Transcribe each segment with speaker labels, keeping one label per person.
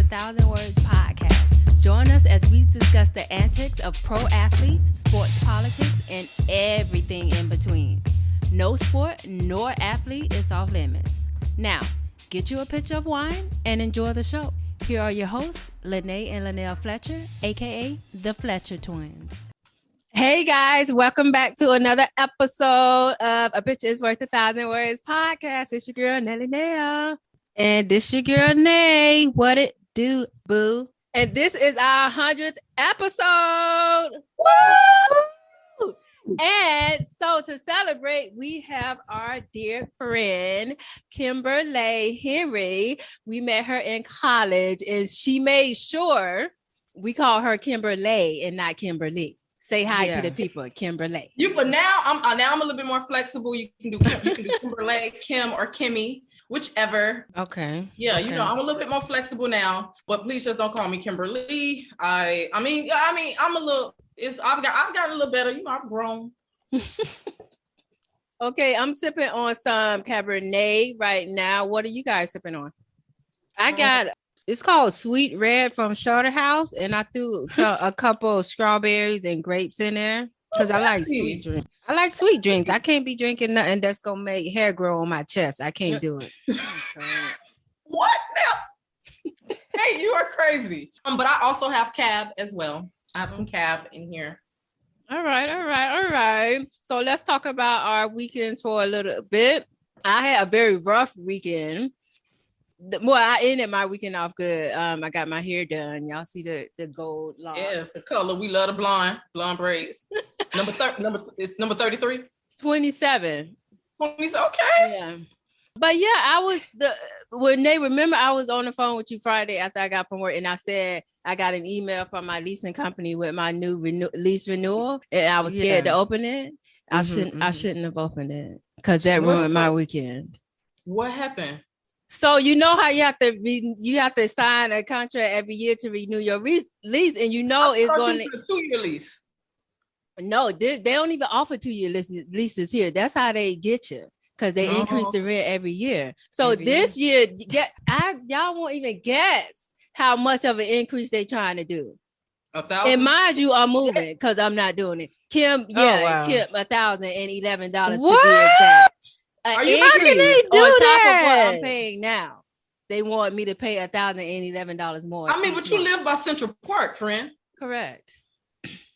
Speaker 1: Thousand Words podcast. Join us as we discuss the antics of pro athletes, sports politics, and everything in between. No sport nor athlete is off limits. Now, get you a pitcher of wine and enjoy the show. Here are your hosts, Lene and Linnell Fletcher, aka the Fletcher Twins. Hey guys, welcome back to another episode of A Bitch Is Worth 1,000 Words podcast. It's your girl Nelly Nail. And this your girl Nay. What it do, boo? And this is our 100th episode. Woo! And so to celebrate, we have our dear friend, Kimberle Henry. We met her in college and she made sure we call her Kimberle and not Kimberly. Say hi to the people, Kimberle.
Speaker 2: But now I'm a little bit more flexible. You can do Kimberle, Kim, or Kimmy, whichever.
Speaker 1: Okay.
Speaker 2: Yeah,
Speaker 1: okay.
Speaker 2: You know, I'm a little bit more flexible now. But please just don't call me Kimberly. I'm a little. I've gotten a little better. You know, I've grown.
Speaker 1: Okay, I'm sipping on some Cabernet right now. What are you guys sipping on? I got. It's called Sweet Red from Shorter House, and I threw a couple of strawberries and grapes in there because I like sweet drinks. I like sweet drinks. I can't be drinking nothing that's gonna make hair grow on my chest. I can't do it.
Speaker 2: What now? Hey, you are crazy. But I also have Cab as well. I have some Cab in here.
Speaker 1: All right. So let's talk about our weekends for a little bit. I had a very rough weekend. I ended my weekend off good. I got my hair done. Y'all see the gold locks?
Speaker 2: Yes, the color. We love the blonde braids. Number 33?
Speaker 1: 27.
Speaker 2: 20, okay.
Speaker 1: Yeah. But yeah, I was on the phone with you Friday after I got from work, and I said I got an email from my leasing company with my new lease renewal, and I was scared to open it. I shouldn't have opened it because that ruined my weekend.
Speaker 2: What happened?
Speaker 1: So you know how you have to sign a contract every year to renew your lease, and you know it's going to
Speaker 2: a 2-year lease.
Speaker 1: No, they don't even offer 2-year leases here. That's how they get you because they increase the rent every year. So this year, y'all won't even guess how much of an increase they trying to do.
Speaker 2: 1,000.
Speaker 1: And mind you, I'm moving because I'm not doing it. Kim, Kim, $1,011 to be exact.
Speaker 2: How can they
Speaker 1: do that? Top of what I'm paying now. They want me to pay $1,011 more.
Speaker 2: I mean, but you live by Central Park, friend.
Speaker 1: Correct.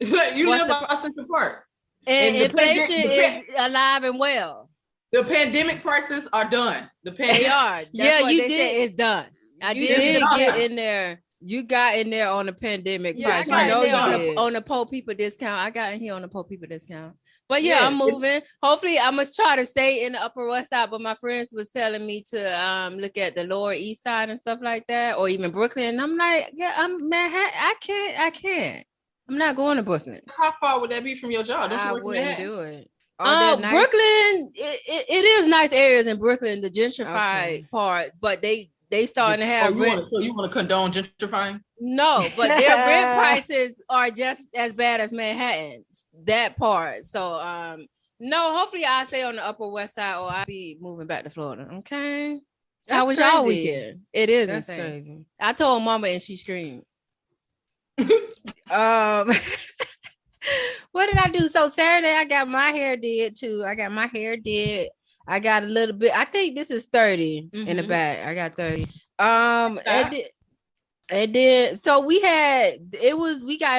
Speaker 2: You live by Central Park.
Speaker 1: And inflation is alive and well.
Speaker 2: The pandemic prices are done.
Speaker 1: They are. You did. It's done. I did
Speaker 3: get in there. You got in there on the pandemic price.
Speaker 1: I got in there on the poor people discount. I got in here on the poor people discount. But I'm moving. Hopefully, I must try to stay in the Upper West Side. But my friends was telling me to look at the Lower East Side and stuff like that, or even Brooklyn. And I'm like, I'm Manhattan. I can't. I'm not going to Brooklyn.
Speaker 2: How far would that be from your job?
Speaker 3: I wouldn't do it.
Speaker 1: Brooklyn, it is nice areas in Brooklyn, the gentrified part, but they starting to have rent.
Speaker 2: So you want to condone gentrifying?
Speaker 1: No, but their rent prices are just as bad as Manhattan's, that part. So no, hopefully I'll stay on the Upper West Side or I'll be moving back to Florida. Okay. How was y'all weekend? It is insane. Crazy. I told Mama and she screamed.
Speaker 3: What did I do? So Saturday I got my hair did too. I got a little bit. I think this is 30 in the back. I got 30. And then so we got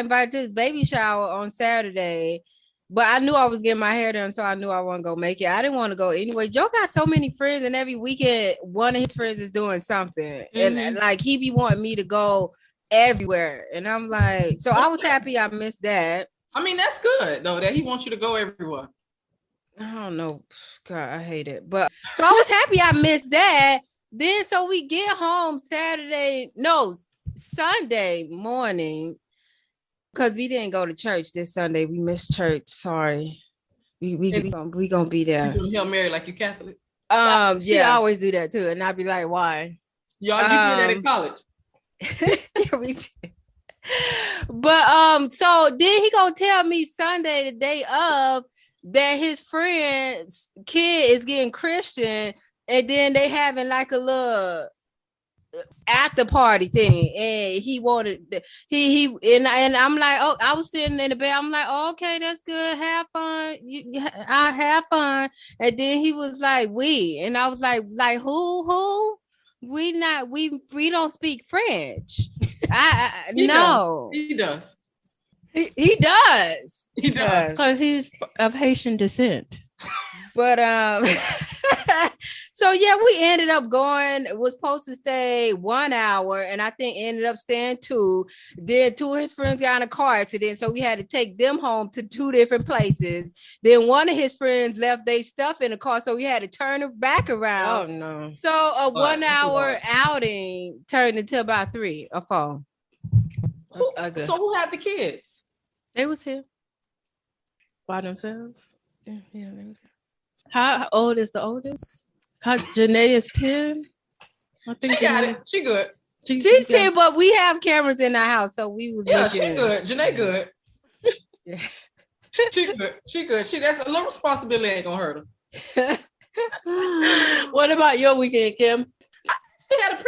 Speaker 3: invited to this baby shower on Saturday, but I knew I was getting my hair done, so I knew I wasn't gonna make it. I didn't want to go anyway. Joe got so many friends, and every weekend one of his friends is doing something, and like he be wanting me to go everywhere, and I'm like, so I was happy I missed that.
Speaker 2: I mean, that's good though that he wants you to go everywhere.
Speaker 3: I don't know, God, I hate it, but so I was happy I missed that. Then so we get home Sunday morning, because we didn't go to church this Sunday. We missed church. Sorry. We gonna be there.
Speaker 2: You Hail Mary like you Catholic?
Speaker 1: She always do that too, and I'd be like, why?
Speaker 2: Y'all did that in college.
Speaker 3: Yeah, we did. But so then he gonna tell me Sunday, the day of, that his friend's kid is getting Christian, and then they having like a little after party thing, and he wanted he and I'm like, oh, I was sitting in the bed. I'm like, oh, okay, that's good. Have fun. I have fun. And then he was like, we, and I was like who? We don't speak French. No.
Speaker 2: He does.
Speaker 3: He does.
Speaker 2: He does.
Speaker 1: Because he's of Haitian descent.
Speaker 3: But so yeah, we ended up going, was supposed to stay 1 hour, and I think ended up staying 2. Then 2 of his friends got in a car accident, so we had to take them home to 2 different places. Then one of his friends left their stuff in the car, so we had to turn it back around.
Speaker 1: Oh no.
Speaker 3: So a 1 hour outing turned into about 3 or 4.
Speaker 2: So who had the kids?
Speaker 3: They was here
Speaker 1: By themselves?
Speaker 3: Yeah, they was here.
Speaker 1: How old is the oldest? Janae is 10. I think
Speaker 2: She got it. She good.
Speaker 3: She's 10, but we have cameras in our house, so we was
Speaker 2: She good. Janae good.
Speaker 3: Yeah.
Speaker 2: She good. That's a little responsibility ain't gonna hurt her.
Speaker 1: What about your weekend, Kim?
Speaker 2: She had a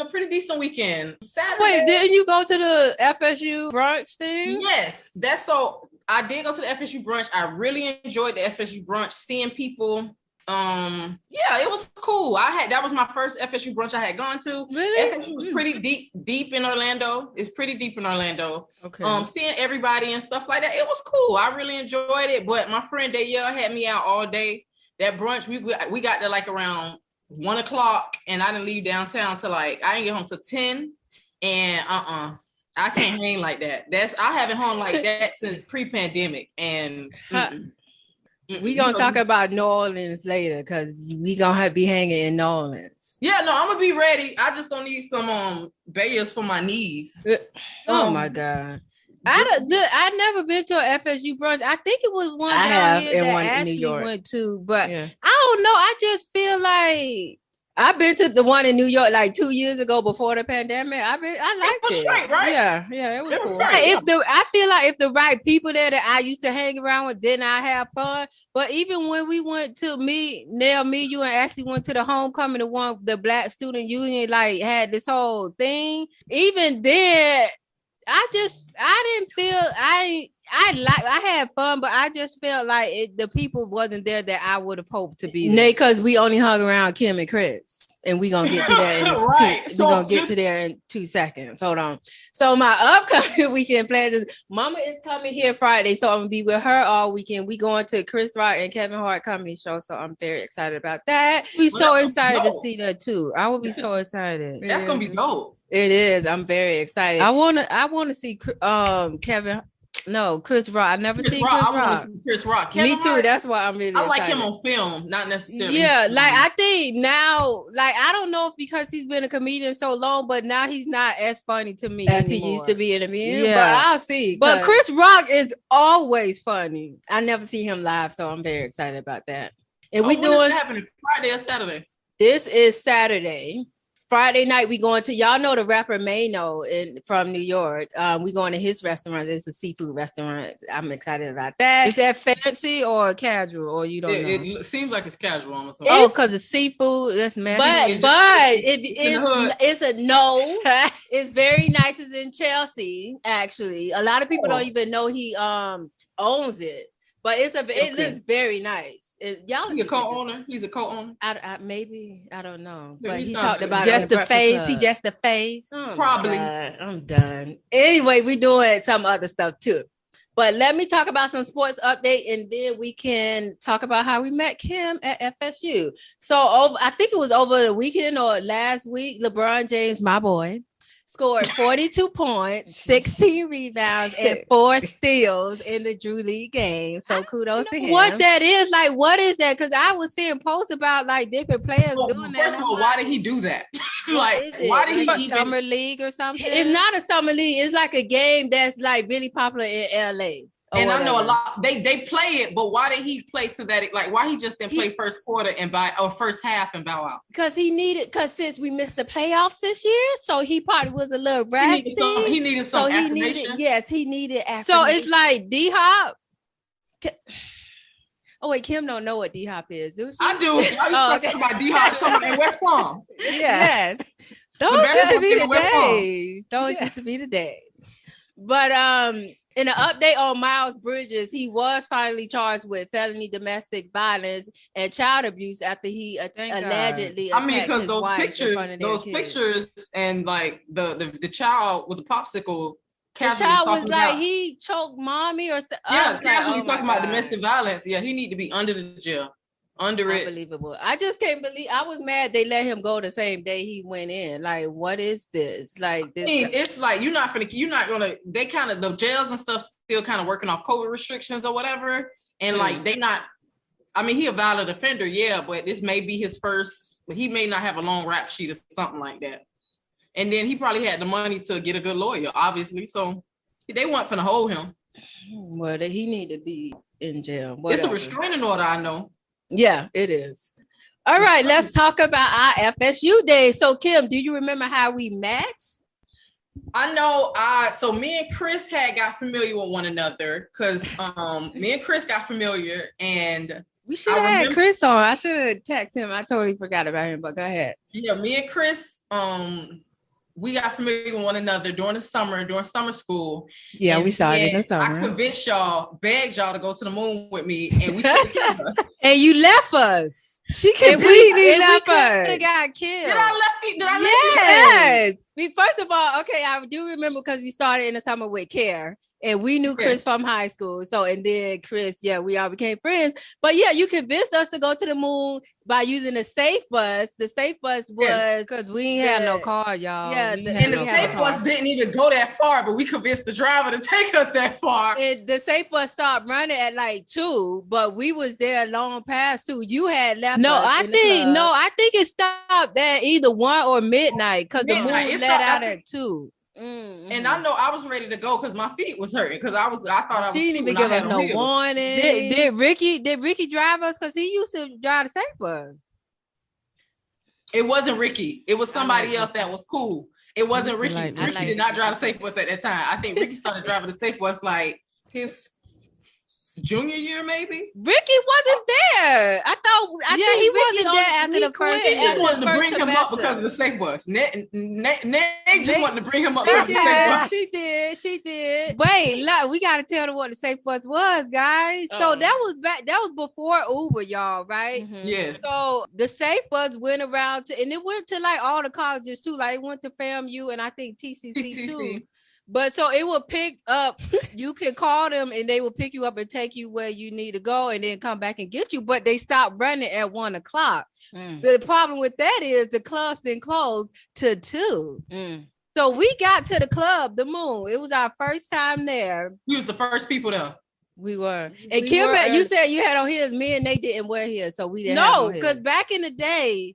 Speaker 2: pretty decent weekend. Saturday.
Speaker 1: Wait, didn't you go to the FSU brunch thing?
Speaker 2: Yes, that's so. I did go to the FSU brunch. I really enjoyed the FSU brunch. Seeing people. Yeah, it was cool. That was my first FSU brunch I had gone to.
Speaker 1: Really?
Speaker 2: FSU was pretty deep in Orlando. It's pretty deep in Orlando.
Speaker 1: Okay.
Speaker 2: Seeing everybody and stuff like that, it was cool. I really enjoyed it. But my friend Danielle had me out all day. That brunch, we got there like around 1 o'clock, and I didn't leave downtown till I didn't get home till 10. And I can't hang like that. I haven't hung like that since pre-pandemic. And
Speaker 1: we gonna talk about New Orleans later because we gonna be hanging in New Orleans.
Speaker 2: Yeah, no, I'm gonna be ready. I just gonna need some bayers for my knees.
Speaker 3: Oh my God. I never been to a FSU brunch. I think it was one down here that Ashley went to, but yeah. I don't know. I just feel like I've been to the one in New York like 2 years ago before the pandemic. I liked it.
Speaker 2: Was straight, right?
Speaker 3: Yeah, it was cool.
Speaker 2: Right.
Speaker 3: I feel like if the right people there that I used to hang around with, then I have fun. But even when we went to me, you and Ashley went to the homecoming, the Black Student Union, like had this whole thing. Even then, I didn't feel I had fun, but I just felt like the people wasn't there that I would have hoped to be there.
Speaker 1: Because we only hung around Kim and Chris, and we're gonna get to that to there in 2 seconds. Hold on. So my upcoming weekend plans is Mama is coming here Friday, so I'm gonna be with her all weekend. We going to Chris Rock and Kevin Hart comedy show, so I'm very excited about that.
Speaker 3: Be so excited to see that too. I would be so excited.
Speaker 2: That's gonna be dope.
Speaker 1: It is. I'm very excited.
Speaker 3: I wanna see Chris Rock. I never seen Chris Rock.
Speaker 2: I want to see Chris Rock.
Speaker 1: Me too. Hart, that's why I'm really excited.
Speaker 2: I like him on film, not necessarily.
Speaker 3: Yeah, like I think now, like I don't know if because he's been a comedian so long, but now he's not as funny to me
Speaker 1: as
Speaker 3: anymore.
Speaker 1: He used to be in a video.
Speaker 3: Yeah,
Speaker 1: but I'll see.
Speaker 3: But Chris Rock is always funny.
Speaker 1: I never see him live, so I'm very excited about that. And
Speaker 2: we doing happening Friday or Saturday?
Speaker 1: This is Saturday. Friday night, we going to, y'all know the rapper Mano from New York. We going to his restaurant. It's a seafood restaurant. I'm excited about that.
Speaker 3: Is that fancy or casual, or you don't know?
Speaker 2: It seems like it's casual almost.
Speaker 3: Oh, because it's seafood. That's messy.
Speaker 1: But it's a no. It's very nice. It's in Chelsea, actually. A lot of people don't even know he owns it. But it looks very nice. He's
Speaker 2: a co-owner. He's a co-owner.
Speaker 1: Maybe I don't know.
Speaker 2: Yeah,
Speaker 1: but he talked about
Speaker 3: just the face. He just the face.
Speaker 2: Probably.
Speaker 1: I'm done. Anyway, we doing some other stuff too. But let me talk about some sports update, and then we can talk about how we met Kim at FSU. So I think it was over the weekend or last week. LeBron James, my boy, scored 42 points, 16 rebounds, and 4 steals in the Drew League game. So kudos to him.
Speaker 3: What that is, like, what is that? Because I was seeing posts about like different players doing that.
Speaker 2: First of all, why did he do that? Like, why did he even...
Speaker 3: summer league or something?
Speaker 1: It's not a summer league. It's like a game that's like really popular in LA.
Speaker 2: And I know a lot. They play it, but why did he play to that? Like, why he just didn't play first quarter or first half and bow out?
Speaker 1: Because since we missed the playoffs this year, so he probably was a little rusty.
Speaker 2: He needed some.
Speaker 1: So he needed affirmation.
Speaker 3: So it's like D-Hop.
Speaker 1: Oh wait, Kim don't know what D-Hop is.
Speaker 2: I do. I was talking about D-Hop somewhere in West Palm.
Speaker 1: Yes.
Speaker 3: Those
Speaker 2: best
Speaker 3: used to
Speaker 2: ones
Speaker 3: be
Speaker 2: in
Speaker 3: the
Speaker 2: West Palm.
Speaker 3: days. Those used to be the days. But in an update on Miles Bridges, he was finally charged with felony domestic violence and child abuse after he allegedly attacked
Speaker 2: because
Speaker 3: his
Speaker 2: those
Speaker 3: wife in front of their
Speaker 2: those
Speaker 3: kids.
Speaker 2: pictures, and like the child with the popsicle.
Speaker 3: The child was like, he choked mommy or something.
Speaker 2: Yeah, casually talking about domestic violence. Yeah, he need to be under the jail. Under it.
Speaker 3: Unbelievable. I just can't believe. I was mad they let him go the same day he went in. Like, what is this? Like, this.
Speaker 2: I mean, it's like you're not gonna. They kind of, the jails and stuff still kind of working off COVID restrictions or whatever, and like they not. I mean, he a valid offender, yeah, but this may be his first. He may not have a long rap sheet or something like that. And then he probably had the money to get a good lawyer, obviously. So they want to hold him.
Speaker 3: Well, he need to be in jail.
Speaker 2: Whatever. It's a restraining order, I know.
Speaker 3: Yeah, it is. All right, let's talk about our FSU day. So, Kim, do you remember how we met?
Speaker 2: I know. So me and Chris got familiar with one another because me and Chris got familiar, and
Speaker 3: we should have had Chris on. I should have texted him. I totally forgot about him, but go ahead.
Speaker 2: Yeah, me and Chris, we got familiar with one another during summer school.
Speaker 3: Yeah, we started in the summer.
Speaker 2: I convinced begged y'all to go to the moon with me, and we
Speaker 3: and you left us. She completely left us. Could have got killed.
Speaker 2: Did I let
Speaker 3: yes. First of all, okay, I do remember because we started in the summer with Care. And we knew Chris from high school. So, and then Chris, we all became friends. But yeah, you convinced us to go to the moon by using the safe bus. The safe bus was
Speaker 4: because we ain't had no car, y'all.
Speaker 2: Yeah, and the safe bus didn't even go that far, but we convinced the driver to take us that far.
Speaker 3: The safe bus stopped running at like 2, but we was there long past 2. You had left.
Speaker 4: I think it stopped at either 1 or midnight because the moon let out at 2.
Speaker 2: Mm-hmm. And I know I was ready to go because my feet was hurting because I thought I was.
Speaker 3: She didn't even give us no warning.
Speaker 4: Did Ricky drive us? Because he used to drive the safe bus.
Speaker 2: It wasn't Ricky. It was somebody else that was cool. It wasn't Ricky. Ricky did not drive the safe bus at that time. I think Ricky started driving the safe bus like his junior year, maybe.
Speaker 3: Ricky wasn't there. I think
Speaker 4: he wasn't there after the first.
Speaker 2: He just wanted to bring him up because of the safe bus. Nate just wanted to bring him up because of the safe bus.
Speaker 3: She did.
Speaker 4: Wait, look, we got to tell them what the safe bus was, guys. So that was before Uber, y'all, right?
Speaker 2: Mm-hmm. Yes.
Speaker 4: So the safe bus went around and it went to like all the colleges too. Like it went to FAMU and I think TCC too. But so it will pick up, you can call them and they will pick you up and take you where you need to go and then come back and get you. But they stopped running at 1 o'clock. The problem with that is the clubs didn't close till 2. So we got to the club, the moon. It was our first time there.
Speaker 2: We was the first people there.
Speaker 3: We were. And Kimberle, you said you had on his. Me and they didn't wear his, so we didn't.
Speaker 4: No, because back in the day,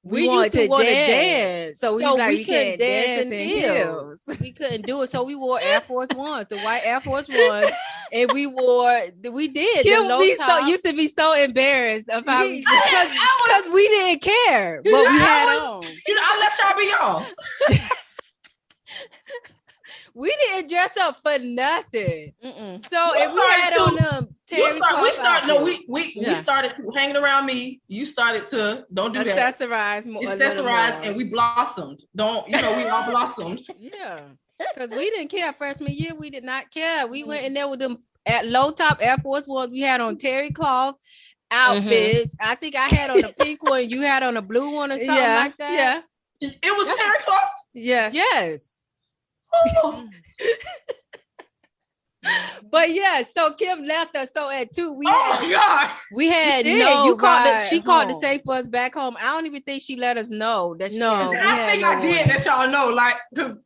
Speaker 4: we used to want to dance.
Speaker 3: So we couldn't dance in heels.
Speaker 4: We couldn't do it. So we wore Air Force Ones, the white Air Force Ones. And we did.
Speaker 3: Kim used to be so embarrassed of how because
Speaker 4: we didn't care. But we had on.
Speaker 2: I let y'all be y'all.
Speaker 4: We didn't dress up for nothing. So
Speaker 2: if we had on them, we started to hanging around me. You started to
Speaker 3: accessorize
Speaker 4: more,
Speaker 2: and we blossomed. We all blossomed.
Speaker 4: Yeah, because we didn't care freshman year. We did not care. We went in there with them at low top Air Force Ones. We had on terry cloth outfits. I think I had on a pink one. You had on a blue one or something like that.
Speaker 2: Yeah, it was terry cloth.
Speaker 4: Yes.
Speaker 3: But yeah, so Kim left us. So at 2, we
Speaker 4: had
Speaker 3: no.
Speaker 4: She called the safe bus back home. I don't even think she let us know that.
Speaker 2: I think I did let y'all know, like, because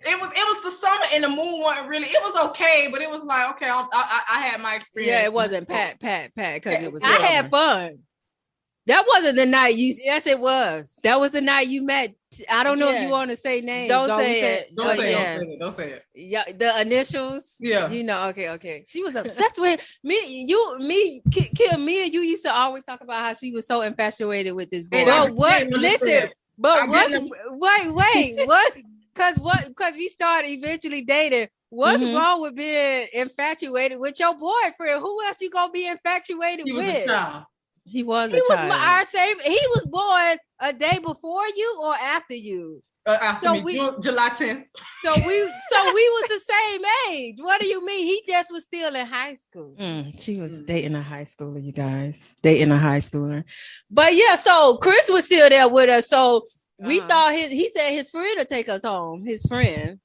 Speaker 2: it was the summer and the moon wasn't really. It was okay, but it was like okay. I had my experience.
Speaker 3: Yeah, it wasn't pat because it was.
Speaker 4: I had fun.
Speaker 3: That wasn't the night you.
Speaker 4: Yes, it was.
Speaker 3: That was the night you met. I don't know if you want to say names.
Speaker 4: Don't say it.
Speaker 2: Don't say it.
Speaker 3: Yeah, the initials.
Speaker 2: Yeah.
Speaker 3: Okay. She was obsessed with Kim. Me and you used to always talk about how she was so infatuated with this boy.
Speaker 4: But what? Listen. But what? Because we started eventually dating. What's wrong with being infatuated with your boyfriend? Who else you gonna be infatuated with?
Speaker 2: A child.
Speaker 3: He was our
Speaker 4: same. He was born a day before you or after you.
Speaker 2: After
Speaker 3: So
Speaker 2: me, July 10th.
Speaker 3: So we was the same age. What do you mean? He just was still in high school.
Speaker 4: She was dating a high schooler, you guys. Dating a high schooler. But yeah, so Chris was still there with us. So we thought he said his friend would take us home, his friend.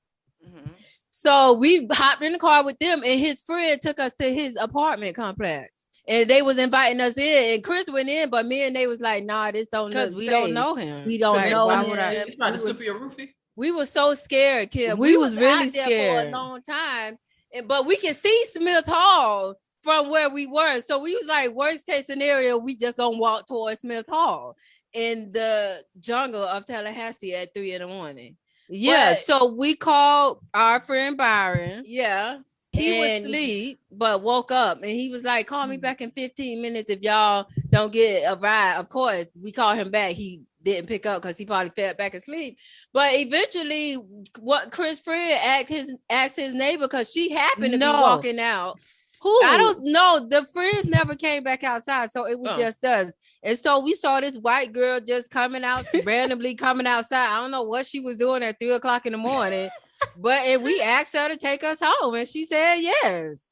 Speaker 4: Mm-hmm. So we hopped in the car with them, and his friend took us to his apartment complex. And they was inviting us in, and Chris went in, but me and they was like, nah, this don't look
Speaker 3: because we don't know him.
Speaker 4: We don't
Speaker 3: like,
Speaker 4: know
Speaker 2: him.
Speaker 4: You
Speaker 2: trying to slip your roofie?
Speaker 4: We were so scared, kid.
Speaker 3: We was really
Speaker 4: out there
Speaker 3: scared
Speaker 4: for a long time, but we can see Smith Hall from where we were. So we was like, worst case scenario, we just gonna walk towards Smith Hall in the jungle of Tallahassee at 3 a.m.
Speaker 3: Yeah,
Speaker 4: but,
Speaker 3: so we called our friend Byron.
Speaker 4: Yeah. He was asleep, but woke up, and he was like, call me back in 15 minutes if y'all don't get a ride. Of course, we called him back. He didn't pick up because he probably fell back asleep. But eventually, what Chris Fred asked his neighbor, because she happened to be walking out. Who?
Speaker 3: I don't know. The friends never came back outside, so it was just us. And so we saw this white girl just randomly coming outside. I don't know what she was doing at 3 o'clock in the morning. But we asked her to take us home, and she said yes.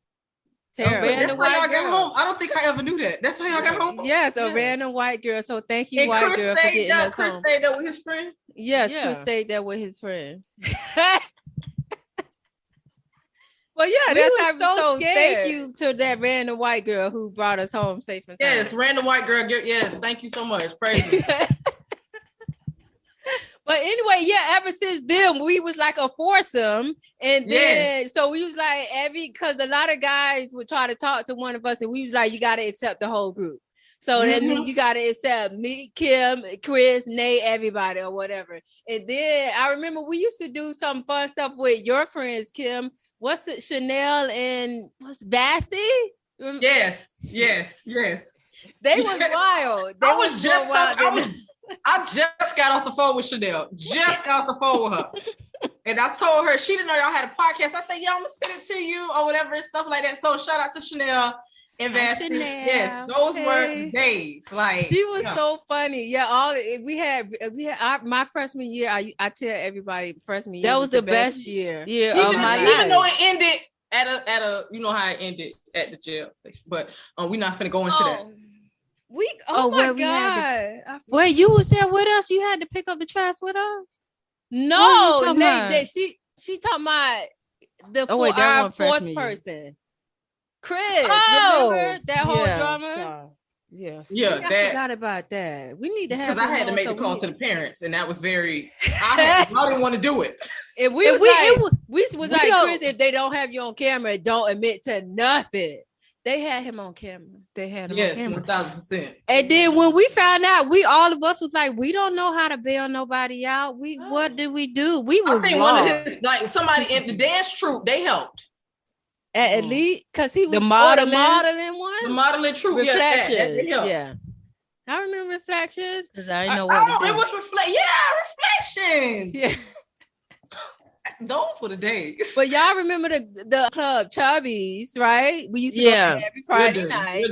Speaker 2: That's how y'all got home. I don't think I ever knew that. That's how y'all got home.
Speaker 4: Yes, a random white girl. So thank you, white
Speaker 2: Chris
Speaker 4: girl, for getting us
Speaker 2: Chris
Speaker 4: home.
Speaker 2: Stayed there with his friend.
Speaker 4: Yes, Chris stayed there with his friend. Well, yeah, that's so thank you to that random white girl who brought us home safe and sound.
Speaker 2: Yes, random white girl. Yes, thank you so much. Praise you.
Speaker 4: But anyway, yeah, ever since then, we was like a foursome. And then, so we was like, because a lot of guys would try to talk to one of us, and we was like, you got to accept the whole group. So that means you got to accept me, Kim, Chris, Nate, everybody or whatever. And then I remember we used to do some fun stuff with your friends, Kim. What's it, Chanel and what's Basti?
Speaker 2: Yes.
Speaker 4: They was wild.
Speaker 2: I just got off the phone with Chanel. Just got off the phone with her. And I told her, she didn't know y'all had a podcast. I said, I'm going to send it to you or whatever and stuff like that. So shout out to Chanel and Vasti. Yes, those were days. Like,
Speaker 4: she was so funny. Yeah, we had my freshman year. I tell everybody, freshman year
Speaker 3: that was the best year
Speaker 2: of my life. Even though it ended at a you know how it ended at the jail station. But we're not going to go into that.
Speaker 4: My God.
Speaker 3: Wait, you was there with us? You had to pick up the trash with us?
Speaker 4: No, she talking about our fourth person. Chris, remember that whole drama?
Speaker 3: Yes.
Speaker 2: Yeah,
Speaker 4: I forgot about that. We need to have,
Speaker 2: because I had to make the call to the parents, and that was very. I didn't want to do it.
Speaker 4: If we was like, Chris, if they don't have you on camera, don't admit to nothing. They had him on camera.
Speaker 3: They had him on camera.
Speaker 2: 1,000%.
Speaker 3: And then when we found out, all of us was like, we don't know how to bail nobody out. What did we do? We was
Speaker 2: I think one of his, like somebody in the dance troupe, they helped.
Speaker 4: At least, because he was
Speaker 3: the modeling
Speaker 2: one. The modeling troupe.
Speaker 4: Reflections. Yeah. I remember Reflections.
Speaker 3: Because I didn't know what to do.
Speaker 2: It was Reflections. Yeah. Those were the days.
Speaker 4: But y'all remember the club Chubby's, right? We used to go every Friday night.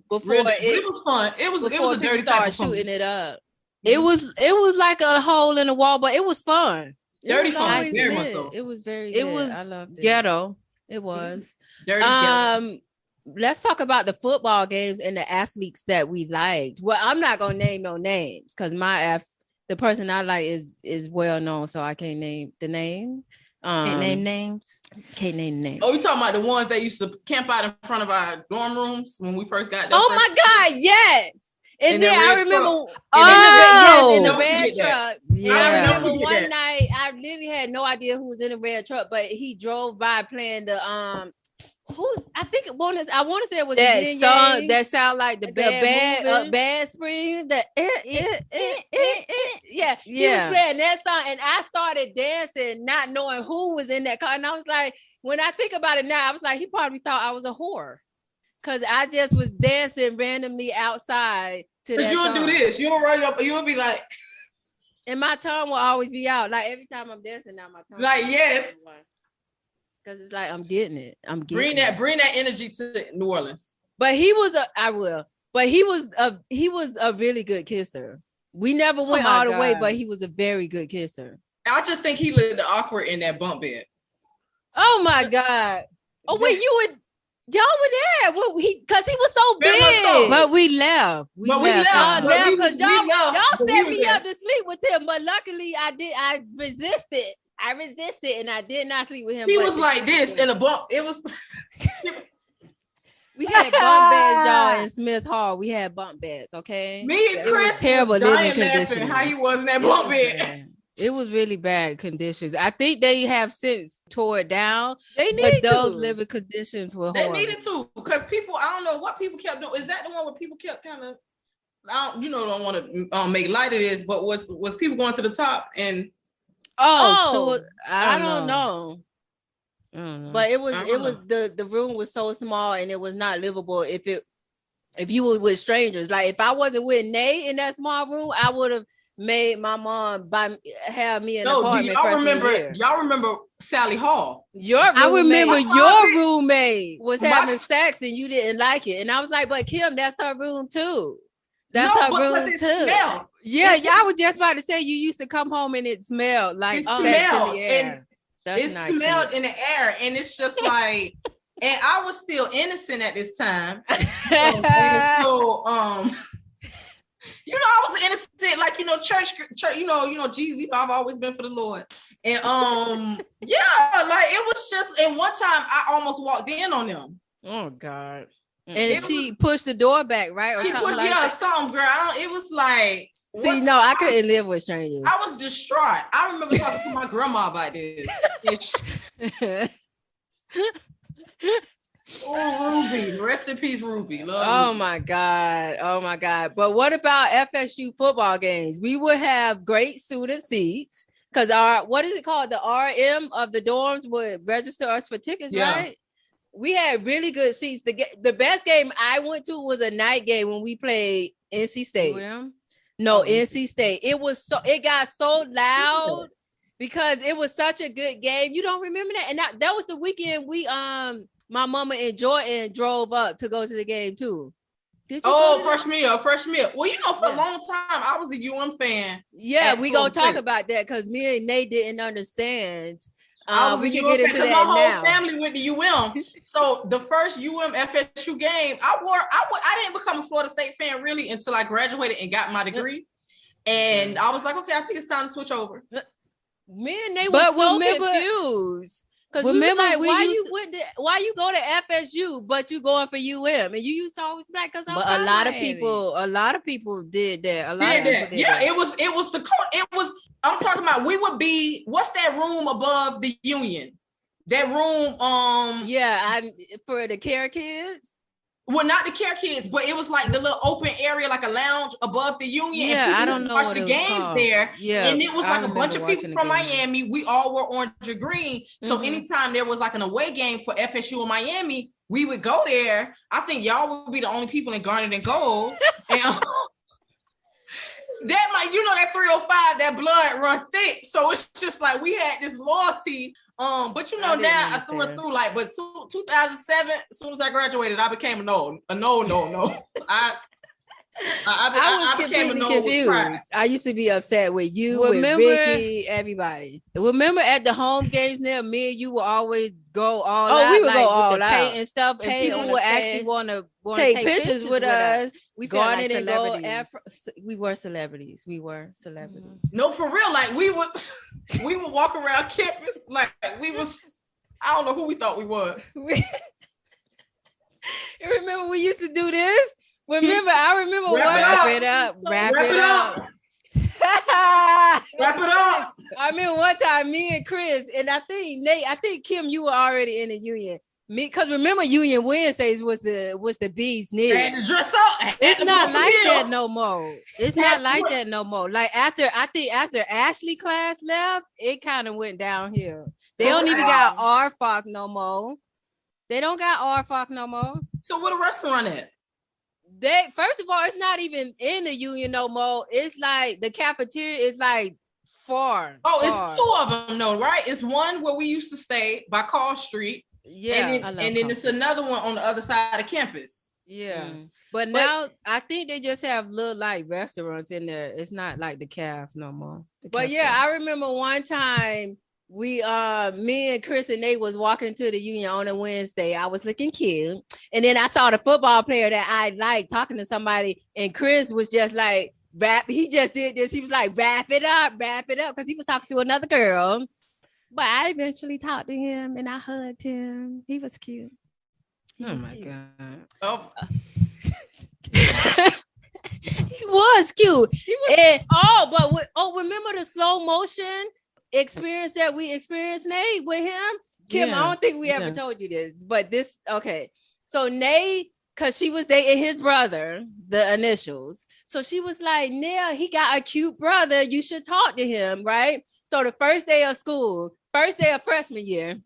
Speaker 4: Before
Speaker 2: it was fun. It was a dirty
Speaker 4: start shooting it up.
Speaker 3: It was like a hole in the wall, but it was fun.
Speaker 2: Dirty fun. Very much so.
Speaker 4: It was very
Speaker 3: good. I loved it. Ghetto.
Speaker 4: It was.
Speaker 2: Dirty ghetto.
Speaker 4: Let's talk about the football games and the athletes that we liked. Well, I'm not gonna name no names because the person I like is well known, so I can't name the name.
Speaker 3: Can't name names.
Speaker 2: Oh, you talking about the ones that used to camp out in front of our dorm rooms when we first got there?
Speaker 4: Oh my God, yes. And then I remember in the red truck.
Speaker 3: Yeah.
Speaker 4: I remember one night I literally had no idea who was in the red truck, but he drove by playing the I think I want to say it was
Speaker 3: that song that sound like the
Speaker 4: bad spring. Yeah. He was playing that song, and I started dancing, not knowing who was in that car. And I was like, when I think about it now, I was like, he probably thought I was a whore, because I just was dancing randomly outside to that song.
Speaker 2: Because you would do this, you would run up, you would be like,
Speaker 4: and my tongue will always be out. Like every time I'm dancing now, my tongue.
Speaker 2: Like yes.
Speaker 4: Because it's like I'm getting it.
Speaker 2: Bring that energy to New Orleans.
Speaker 4: But he was a really good kisser. We never went all the way, but he was a very good kisser.
Speaker 2: I just think he looked awkward in that bunk bed.
Speaker 3: Oh my God.
Speaker 4: Oh wait, y'all were there. Well, because he was so big.
Speaker 2: So.
Speaker 3: But we left.
Speaker 4: Y'all left because y'all set me up
Speaker 2: there.
Speaker 4: to sleep with him. But luckily, I resisted. And I did not sleep with him.
Speaker 2: He was like this in a bunk. It was.
Speaker 4: We had bunk beds, y'all, in Smith Hall. We had bunk beds, okay?
Speaker 2: Me and Chris was terrible living conditions. How he was in that bunk bed.
Speaker 3: It was really bad conditions. I think they have since tore it down.
Speaker 4: They need
Speaker 3: those living conditions were horrible.
Speaker 2: They needed to, because people, I don't know what people kept doing. Is that the one where people kept kind of, don't want to make light of this, but was people going to the top and
Speaker 3: so
Speaker 4: I don't know. But it was the room was so small and it was not livable if you were with strangers. Like if I wasn't with Nate in that small room, I would have made my mom have me an apartment.
Speaker 2: Y'all remember Sally Hall?
Speaker 3: I remember your roommate
Speaker 4: was having sex and you didn't like it, and I was like, "But Kim, that's her room too. That's her room too."
Speaker 3: Yeah, I was just about to say you used to come home and it smelled like sex in the air.
Speaker 2: It smelled in the air, and it's just like, and I was still innocent at this time. I was innocent, like, church, Jeezy, I've always been for the Lord. And like it was just, and one time I almost walked in on them.
Speaker 3: Oh God. And she pushed the door back, right? Or
Speaker 2: she
Speaker 3: something
Speaker 2: pushed,
Speaker 3: like that.
Speaker 2: something, girl. It was like,
Speaker 4: I couldn't live with strangers.
Speaker 2: I was distraught. I remember talking to my grandma about this. Oh, Ruby. Rest in peace, Ruby.
Speaker 4: Love Ruby. My God. But what about FSU football games? We would have great student seats because what is it called? The RM of the dorms would register us for tickets, right? We had really good seats. The best game I went to was a night game when we played NC State. NC State. It got so loud because it was such a good game. You don't remember that? And that was the weekend we my mama and Jordan drove up to go to the game too. Did you?
Speaker 2: Freshman year. Well, for a long time I was a UM fan.
Speaker 4: Yeah, we gonna talk about that because me and Nate didn't understand. We can get into that
Speaker 2: now.
Speaker 4: My
Speaker 2: whole family went to UM. So the first UM FSU game, I didn't become a Florida State fan really until I graduated and got my degree. And I was like, okay, I think it's time to switch over.
Speaker 4: Me and they were so confused. Because remember, why you go to FSU, but you going for UM, and you used to always black because
Speaker 3: a lot of people did that.
Speaker 2: It was the court. It was. I'm talking about. We would be. What's that room above the Union? That room.
Speaker 4: For the care kids.
Speaker 2: Well, not the care kids, but it was like the little open area, like a lounge above the Union.
Speaker 3: Yeah,
Speaker 2: and
Speaker 3: I don't know.
Speaker 2: Watch the games
Speaker 3: called.
Speaker 2: there.
Speaker 3: Yeah,
Speaker 2: and it was like a bunch of people from Miami. We all were orange or green. So anytime there was like an away game for FSU in Miami, we would go there. I think y'all would be the only people in garnet and gold. And that 305, that blood run thick. So it's just like we had this loyalty. But now I threw it through but 2007, as soon as I graduated, I became a no. I was
Speaker 4: completely confused. I used to be upset with you, with Vicky, everybody.
Speaker 3: Remember at the home games there, me and you would always go all out.
Speaker 4: We would go all
Speaker 3: with the
Speaker 4: out.
Speaker 3: Paint and stuff, and people would actually want to
Speaker 4: take pictures with us.
Speaker 3: We garnered and go.
Speaker 4: We were celebrities.
Speaker 2: No, for real. Like we would walk around campus like we was. I don't know who we thought we was.
Speaker 3: Remember we used to do this. I remember
Speaker 2: wrap
Speaker 3: it up.
Speaker 2: Wrap it up.
Speaker 4: I remember one time me and Chris and I think Nate, Kim, you were already in the Union. Because remember Union Wednesdays was the bee's knees.
Speaker 2: And dress up.
Speaker 3: It's not like that no more. It's not like that no more. Like after Ashley class left, it kind of went downhill. They don't even got RFOC no more. They don't got RFOC no more.
Speaker 2: So what a restaurant at?
Speaker 3: First of all, it's not even in the Union no more. It's like the cafeteria is like far.
Speaker 2: It's two of them, no, right? It's one where we used to stay by Carl Street.
Speaker 3: Yeah,
Speaker 2: and then it's another one on the other side of campus.
Speaker 3: Yeah. But now I think they just have little like restaurants in there. It's not like the calf no more.
Speaker 4: But yeah, I remember one time we me and Chris and Nate was walking to the Union on a Wednesday. I was looking cute. And then I saw the football player that I liked talking to somebody, and Chris was just like he just did this. He was like, wrap it up, because he was talking to another girl. But I eventually talked to him and I hugged him. He was cute.
Speaker 3: Oh my God.
Speaker 2: Oh.
Speaker 3: He was cute.
Speaker 4: Remember the slow motion experience that we experienced, Nate, with him? Kim, I don't think we ever told you this, but okay. So Nate, because she was dating his brother, the initials. So she was like, Nia, he got a cute brother. You should talk to him, right? So the first day of school, first day of freshman year,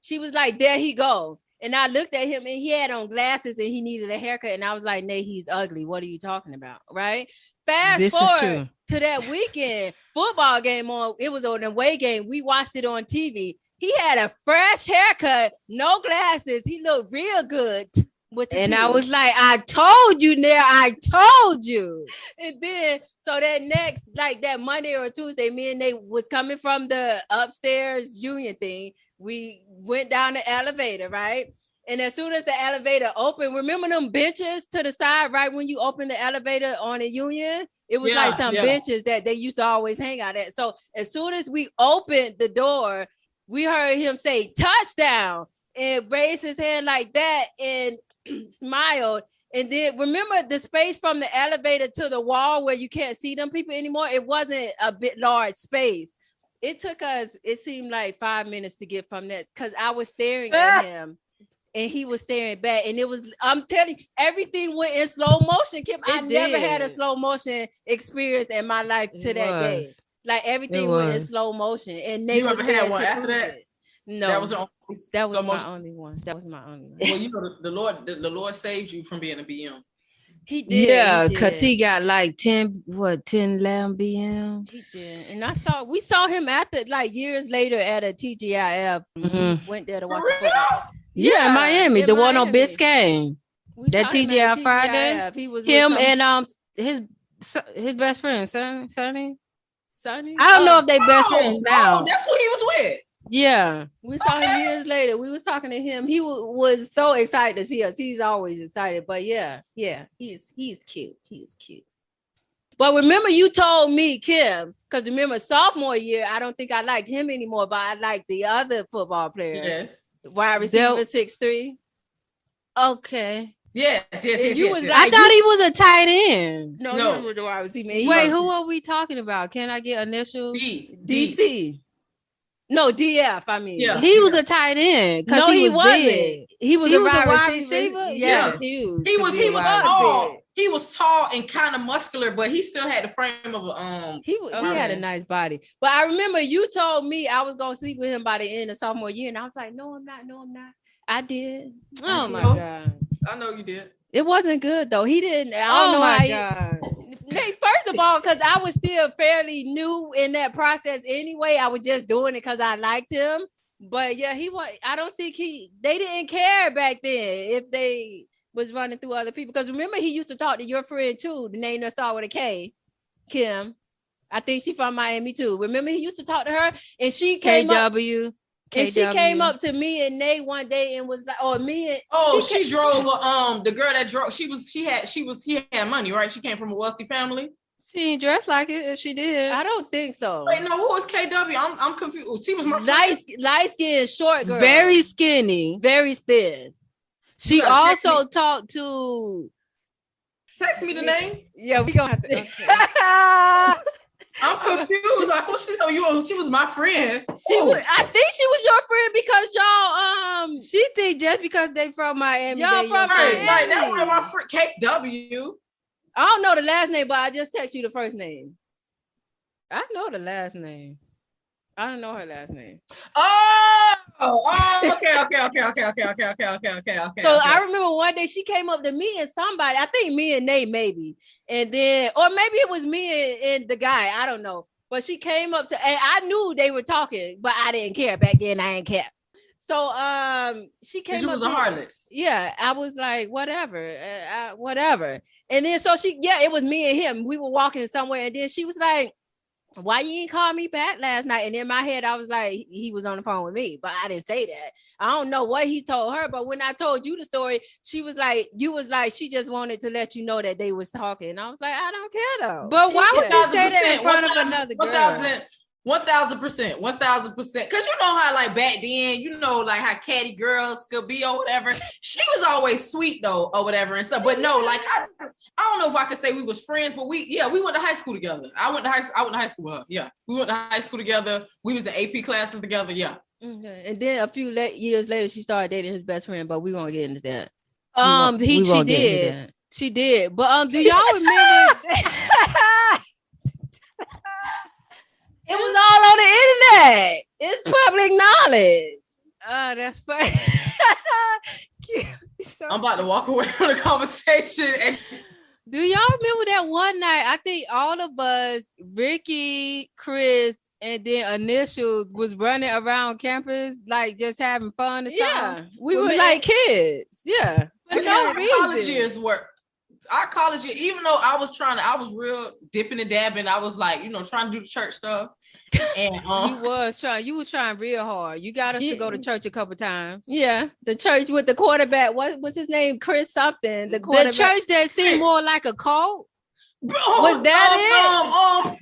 Speaker 4: she was like, there he go. And I looked at him and he had on glasses and he needed a haircut. And I was like, Nate, he's ugly. What are you talking about? Right? Fast forward to that weekend football game on. It was an away game. We watched it on TV. He had a fresh haircut, no glasses. He looked real good.
Speaker 3: I was like, I told you, Nair. I told you.
Speaker 4: And then, so that next, like that Monday or Tuesday, me and Nate was coming from the upstairs Union thing. We went down the elevator, right? And as soon as the elevator opened, remember them benches to the side, right? When you open the elevator on the Union, it was like some benches that they used to always hang out at. So as soon as we opened the door, we heard him say touchdown and raise his hand like that and smiled. And then remember the space from the elevator to the wall where you can't see them people anymore? It wasn't a bit large space. It took us, it seemed like 5 minutes to get from that because I was staring at him and he was staring back. And it was, I'm telling you, everything went in slow motion, Kim. I never had a slow motion experience in my life to that day. Like everything went in slow motion. And Nate was there one after that? No, that was my only one. That was my only one.
Speaker 2: Well, you know, the Lord saved you from being a BM.
Speaker 3: He did. Yeah, because he got like 10, 11 BMs.
Speaker 4: He did. And we saw him after like years later at a TGIF. Mm-hmm. Went there to watch the football.
Speaker 3: Yeah, in Miami, the one on Biscayne. That TGI Friday. He was him and his best friend, Sonny. I don't know if they best friends now.
Speaker 2: That's who he was with.
Speaker 3: Yeah,
Speaker 4: we saw him years later. We was talking to him. He was so excited to see us. He's always excited. But yeah, he's cute. He's cute. But remember, you told me, Kim, because remember sophomore year, I don't think I liked him anymore, but I liked the other football player.
Speaker 2: Yes,
Speaker 4: wide receiver 6'3".
Speaker 3: Okay.
Speaker 2: Yes.
Speaker 3: Like, I thought he was a tight end.
Speaker 4: No, he was the wide receiver.
Speaker 3: Wait, who are we talking about? Can I get initials?
Speaker 4: DC. No, DF. I mean,
Speaker 3: he was a tight end.
Speaker 4: No, he wasn't.
Speaker 3: Big.
Speaker 4: He was a wide receiver.
Speaker 2: Yes, huge. He was tall. He was tall and kind of muscular, but he still had the frame of a
Speaker 4: He had a nice body. But I remember you told me I was gonna sleep with him by the end of sophomore year, and I was like, no, I'm not. I did.
Speaker 3: My God.
Speaker 2: I know you did.
Speaker 4: It wasn't good though. He didn't. I don't know how
Speaker 3: God.
Speaker 4: First of all, because I was still fairly new in that process anyway. I was just doing it because I liked him. But yeah, I don't think they didn't care back then if they was running through other people. Because remember, he used to talk to your friend too. The name that started with a K, Kim. I think she's from Miami too. Remember, he used to talk to her, and she came
Speaker 3: KW.
Speaker 4: And she came up to me and Nate one day and was like,
Speaker 2: she drove the girl that drove. She had money, right? She came from a wealthy family.
Speaker 3: She ain't dressed like it if she did.
Speaker 4: I don't think so.
Speaker 2: Wait, no, who was KW? I'm confused. She was my
Speaker 4: light skinned, short girl.
Speaker 3: Very skinny.
Speaker 4: Very thin.
Speaker 3: She also talked to.
Speaker 2: Text me the name.
Speaker 4: Yeah, we gonna have to. Okay.
Speaker 2: I'm confused. Like, who she was my friend.
Speaker 4: I think she was your friend because y'all
Speaker 3: she think just because they from Miami.
Speaker 4: Y'all from Miami.
Speaker 2: Like that one of my friend KW.
Speaker 4: I don't know the last name, but I just text you the first name.
Speaker 3: I know the last name.
Speaker 4: I don't know her last name.
Speaker 2: Okay.
Speaker 4: So I remember one day she came up to me and somebody, I think me and Nate maybe, and then, or maybe it was me and the guy, I don't know. But she came up to, and I knew they were talking, but I didn't care back then. I ain't care.
Speaker 3: So she came
Speaker 2: You
Speaker 3: up
Speaker 2: was a harlot.
Speaker 3: Yeah, I was like, whatever, whatever. And then so it was me and him. We were walking somewhere, and then she was like, why you ain't call me back last night? And in my head, I was like, he was on the phone with me, but I didn't say that. I don't know what he told her, but when I told you the story, she was like, she just wanted to let you know that they was talking. And I was like, I don't care though.
Speaker 4: But why would you say that in front of another girl?
Speaker 2: 1000%. Because you know how like back then, you know, like how catty girls could be or whatever. She was always sweet though, or whatever and stuff. But no, like I don't know if I could say we was friends, but we went to high school together. I went to high school with her. Yeah, we went to high school together. We was in AP classes together. Yeah.
Speaker 3: Okay. And then a few years later, she started dating his best friend, but we won't get into that.
Speaker 4: She did. But do y'all remember?
Speaker 3: It was all on the internet. It's public knowledge.
Speaker 4: Oh, that's funny.
Speaker 2: I'm about to walk away from the conversation.
Speaker 4: Do y'all remember that one night? I think all of us, Ricky, Chris, and then Initials was running around campus, like just having fun or something.
Speaker 3: Yeah, we were like kids. Yeah,
Speaker 2: for no reason. College years were. Our college year, even though I was real dipping and dabbing, I was like, you know, trying to do the church stuff. And
Speaker 4: you was trying real hard. You got us to go to church a couple times.
Speaker 3: Yeah, the church with the quarterback. What's his name? Chris something. The
Speaker 4: church that seemed more like a cult.
Speaker 3: Was that
Speaker 4: it?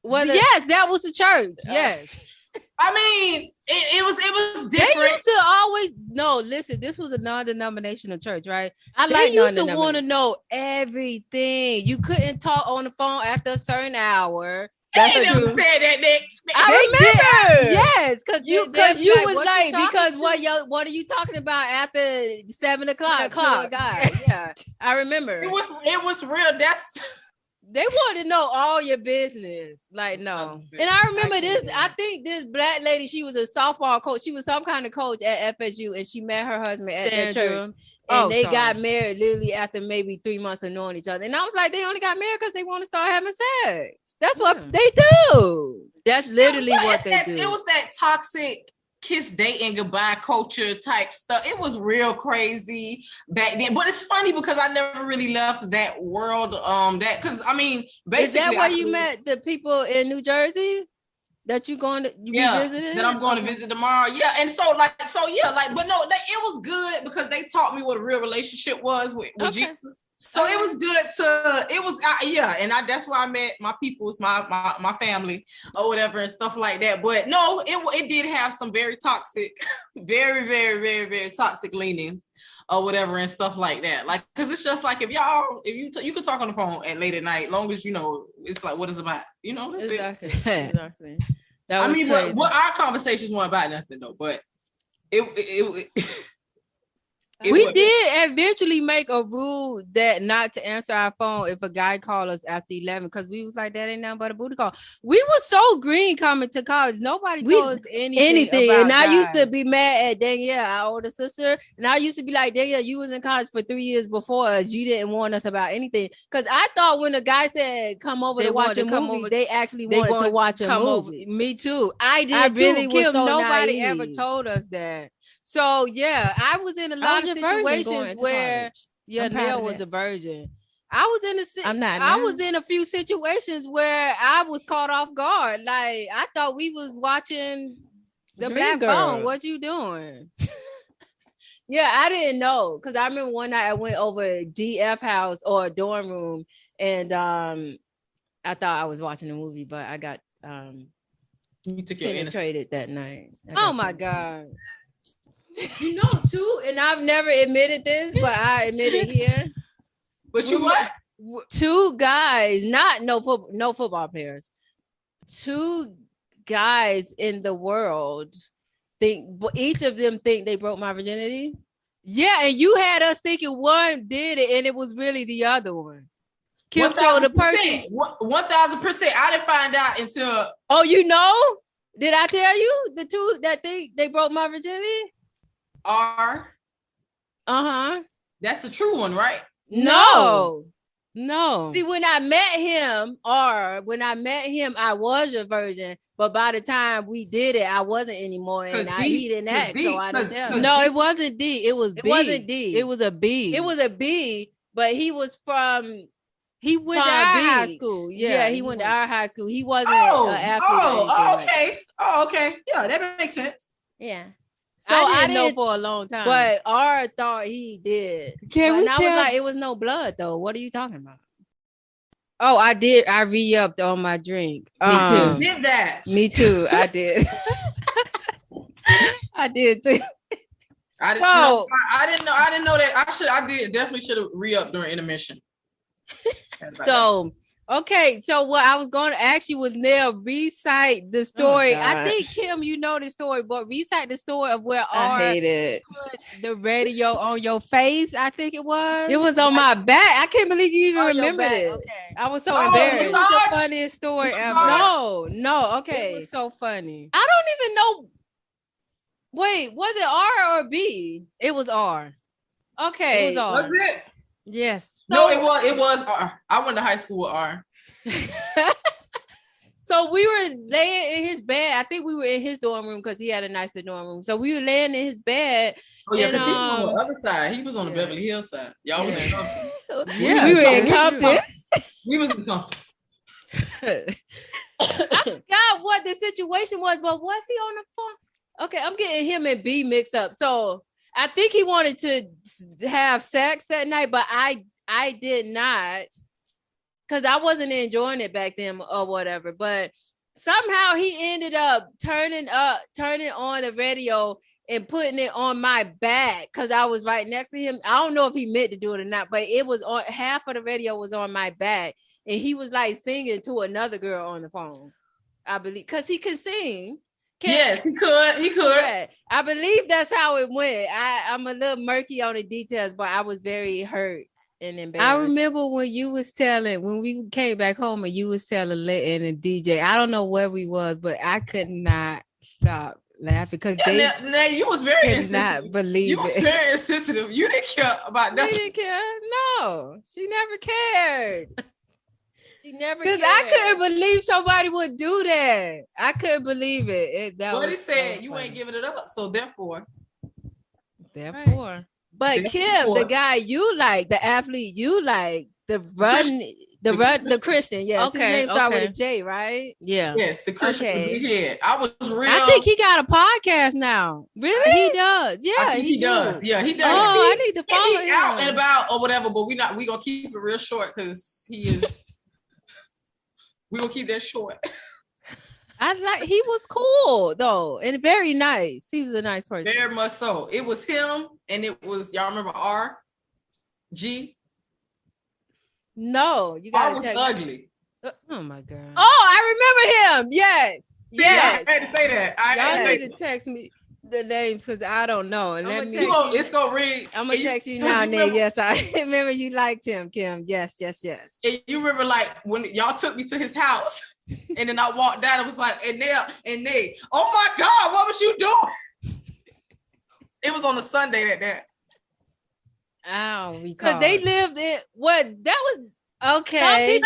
Speaker 4: Yes, that was the church. Yes.
Speaker 2: I mean, it was different.
Speaker 4: They used to always listen, this was a non-denominational church, right? They used to want to know everything. You couldn't talk on the phone after a certain hour.
Speaker 2: That's true. Said that.
Speaker 3: I remember.
Speaker 4: Yes, because you
Speaker 3: was like, because what are you talking about after 7 o'clock? Yeah, I remember.
Speaker 2: It was real.
Speaker 4: They want to know all your business. Like, no.
Speaker 3: And I remember I think this black lady, she was a softball coach. She was some kind of coach at FSU, and she met her husband at that church. And they got married literally after maybe 3 months of knowing each other. And I was like, they only got married because they want to start having sex. That's what they do.
Speaker 4: That's literally what they do.
Speaker 2: It was that toxic kiss dating goodbye culture type stuff. It was real crazy back then, but it's funny because I never really left that world. Because I mean, basically,
Speaker 3: is that where you met the people in New Jersey that you be visiting?
Speaker 2: That I'm going to visit tomorrow. Yeah, and but no, it was good because they taught me what a real relationship was with Jesus. So it was good that's where I met my peoples, my family or whatever and stuff like that. But no, it did have some very toxic, very, very, very, very toxic leanings or whatever and stuff like that. Like, cause it's just like if you can talk on the phone at late at night, long as you know it's like what it's about, you know. That's
Speaker 3: exactly.
Speaker 2: It.
Speaker 3: Exactly.
Speaker 2: I mean, what our conversations weren't about nothing though, but it
Speaker 4: we did eventually make a rule that not to answer our phone if a guy called us after 11 because we was like, that ain't nothing but a booty call. We were so green coming to college. Nobody told us anything about
Speaker 3: and I
Speaker 4: guys.
Speaker 3: used to be mad at Danielle, our older sister, and I used to be like, Danielle, you was in college for 3 years before us. You didn't warn us about anything. Because I thought when a guy said come over to watch a movie, they actually wanted to watch a movie.
Speaker 4: Me too. I did really too. Kim, nobody ever told us that. So yeah, I was in a lot of situations where Neil was a virgin. I was in a few situations where I was caught off guard. Like I thought we was watching the Dream Black Phone. What you doing?
Speaker 3: Yeah, I didn't know because I remember one night I went over DF house or a dorm room and I thought I was watching a movie, but I got
Speaker 2: you took your
Speaker 3: penetrated that night.
Speaker 4: Oh my God.
Speaker 3: You know, too, and I've never admitted this, but I admit it here.
Speaker 2: But you what?
Speaker 3: 2 guys, no football players. 2 guys in the world each of them think they broke my virginity.
Speaker 4: Yeah, and you had us thinking one did it, and it was really the other one. Kim told the person
Speaker 2: 1000%. I didn't find out until.
Speaker 3: Oh, you know? Did I tell you the 2 that think they broke my virginity?
Speaker 2: That's the true one, right?
Speaker 3: No. No.
Speaker 4: See, when I met him, I was a virgin. But by the time we did it, I wasn't anymore, and he didn't act, so I didn't tell him.
Speaker 3: No, it wasn't D. It was B.
Speaker 4: It wasn't D.
Speaker 3: It was a B.
Speaker 4: It was a B, but he was from.
Speaker 3: He went to our high school.
Speaker 4: Yeah, he went to our high school. He wasn't an athlete.
Speaker 2: Okay. Oh, okay. Yeah, that makes sense.
Speaker 4: Yeah.
Speaker 3: So I didn't know for a long time.
Speaker 4: But R thought he did.
Speaker 3: Can we
Speaker 4: I
Speaker 3: tell?
Speaker 4: was like, it was no blood though. What are you talking about?
Speaker 3: Oh, I did. I re-upped on my drink.
Speaker 4: Me too.
Speaker 2: Did that?
Speaker 3: Me too. I did. I did too.
Speaker 2: I didn't know. I didn't know that. Definitely should have re-upped during intermission.
Speaker 3: So okay, so what I was going to ask you was now recite the story. I think Kim, you know the story, but recite the story of where
Speaker 4: I hate it.
Speaker 3: Put the radio on your face. I think it was.
Speaker 4: It was on my back. I can't believe you even remember it.
Speaker 3: Okay.
Speaker 4: I was so embarrassed.
Speaker 3: It was the funniest story ever.
Speaker 4: No. Okay.
Speaker 3: It was so funny.
Speaker 4: I don't even know. Wait, was it R or B?
Speaker 3: It was R.
Speaker 4: Okay.
Speaker 3: It was R.
Speaker 2: Was it?
Speaker 3: Yes.
Speaker 2: No, it was R. I went to high school with R.
Speaker 4: So we were laying in his bed. I think we were in his dorm room because he had a nicer dorm room. So we were laying in his bed.
Speaker 2: Oh yeah, because he was on the other side. He was on the Beverly Hills side. Y'all was in Compton.
Speaker 3: Yeah,
Speaker 4: we were in Compton.
Speaker 2: We was in Compton.
Speaker 4: I forgot what the situation was, but was he on the phone? Okay, I'm getting him and B mixed up. So I think he wanted to have sex that night, but I did not, because I wasn't enjoying it back then or whatever. But somehow he ended up turning on the radio and putting it on my back because I was right next to him. I don't know if he meant to do it or not, but it was on, half of the radio was on my back, and he was like singing to another girl on the phone, I believe, because he could sing.
Speaker 2: Yes, he could.
Speaker 4: Yeah, I believe that's how it went. I'm a little murky on the details, but I was very hurt and embarrassed.
Speaker 3: I remember when we came back home and you was telling Lit and the DJ. I don't know where we was, but I could not stop laughing because
Speaker 2: now you was very
Speaker 3: could not believe
Speaker 2: you was
Speaker 3: it.
Speaker 2: very insensitive. You didn't care about nothing.
Speaker 4: She didn't care. No, she never cared. She never cared.
Speaker 3: Because I couldn't believe somebody would do that. I couldn't believe it.
Speaker 2: What he said, you ain't giving it up, so therefore.
Speaker 4: But Kim, the guy you like, the athlete you like, the Christian, yes.
Speaker 3: Okay,
Speaker 4: his name started with a J, right?
Speaker 3: Yeah.
Speaker 2: Yes, the Christian.
Speaker 4: Okay.
Speaker 2: Yeah, I was real.
Speaker 3: I think he got a podcast now.
Speaker 4: Really?
Speaker 3: He does. Yeah,
Speaker 2: he does. Yeah, he does.
Speaker 4: Oh, I need to follow him.
Speaker 2: Out and about or whatever, but we gonna keep it real short because he is. We gonna keep that short.
Speaker 4: He was cool though, and very nice. He was a nice person.
Speaker 2: Very much so. It was him, and it was y'all remember R, G.
Speaker 4: No, you got.
Speaker 2: R was ugly.
Speaker 3: Oh my god.
Speaker 4: Oh, I remember him. Yes.
Speaker 2: See, yes. I had to say that.
Speaker 3: Y'all need to text me the names because I don't know. And
Speaker 2: it's gonna read.
Speaker 4: I'm gonna text you now, Nick. Yes, I remember you liked him, Kim. Yes.
Speaker 2: And you remember like when y'all took me to his house, and then I walked down. It was like, and they, oh my God, what was you doing? It was on a Sunday that.
Speaker 3: Oh,
Speaker 4: because they lived in what that was
Speaker 3: okay.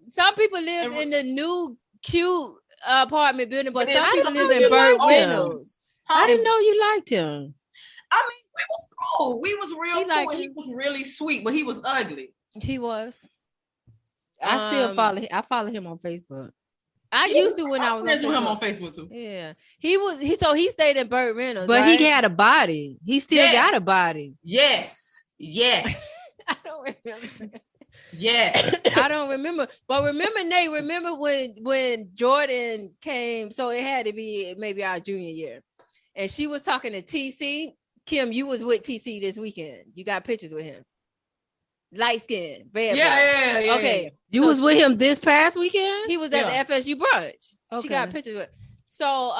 Speaker 4: Some people lived in the new cute apartment building, but some people lived
Speaker 3: in
Speaker 4: in Bird Reynolds.
Speaker 3: I didn't know you liked him.
Speaker 2: I mean, we was cool. We was real cool. He was really sweet, but he was ugly.
Speaker 4: He was.
Speaker 3: I still follow. I follow him on Facebook. I used to when I was
Speaker 2: friends with him on Facebook too.
Speaker 4: Yeah, he stayed in Bird Reynolds,
Speaker 3: but
Speaker 4: right?
Speaker 3: he had a body. He still got a body.
Speaker 2: Yes.
Speaker 4: I don't remember.
Speaker 2: Yeah,
Speaker 4: I don't remember. But remember, Nate, when Jordan came, so it had to be maybe our junior year. And she was talking to TC. Kim, you was with TC this weekend. You got pictures with him. Light skin, red.
Speaker 2: Yeah.
Speaker 4: Okay.
Speaker 3: You was with him this past weekend?
Speaker 4: He was at the FSU brunch.
Speaker 3: Okay.
Speaker 4: She got pictures with. So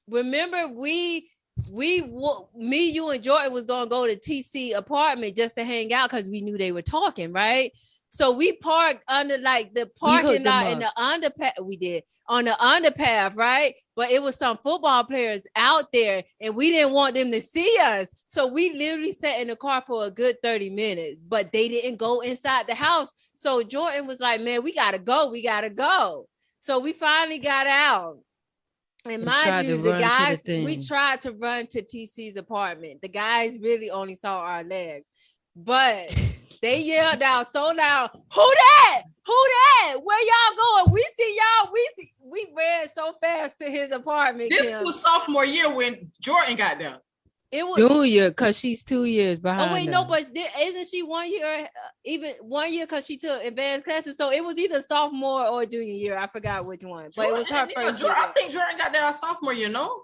Speaker 4: remember me, you and Jordan was gonna go to TC apartment just to hang out because we knew they were talking, right?
Speaker 3: So we parked under like the parking lot in the underpass. We did on the underpath, right? But it was some football players out there, and we didn't want them to see us. So we literally sat in the car for a good 30 minutes, but they didn't go inside the house. So Jordan was like, man, we gotta go. We gotta go. So we finally got out. And mind you, the guys, we tried to run to TC's apartment. The guys really only saw our legs, but they yelled out so loud, "Who that? Who that? Where y'all going? We see y'all. We ran so fast to his apartment."
Speaker 2: This was sophomore year when Jordan got there.
Speaker 3: It was
Speaker 4: junior because she's 2 years behind.
Speaker 3: Oh wait, no, but isn't she 1 year? Even 1 year because she took advanced classes. So it was either sophomore or junior year. I forgot which one, but it was her first year.
Speaker 2: I think Jordan got there sophomore year. No.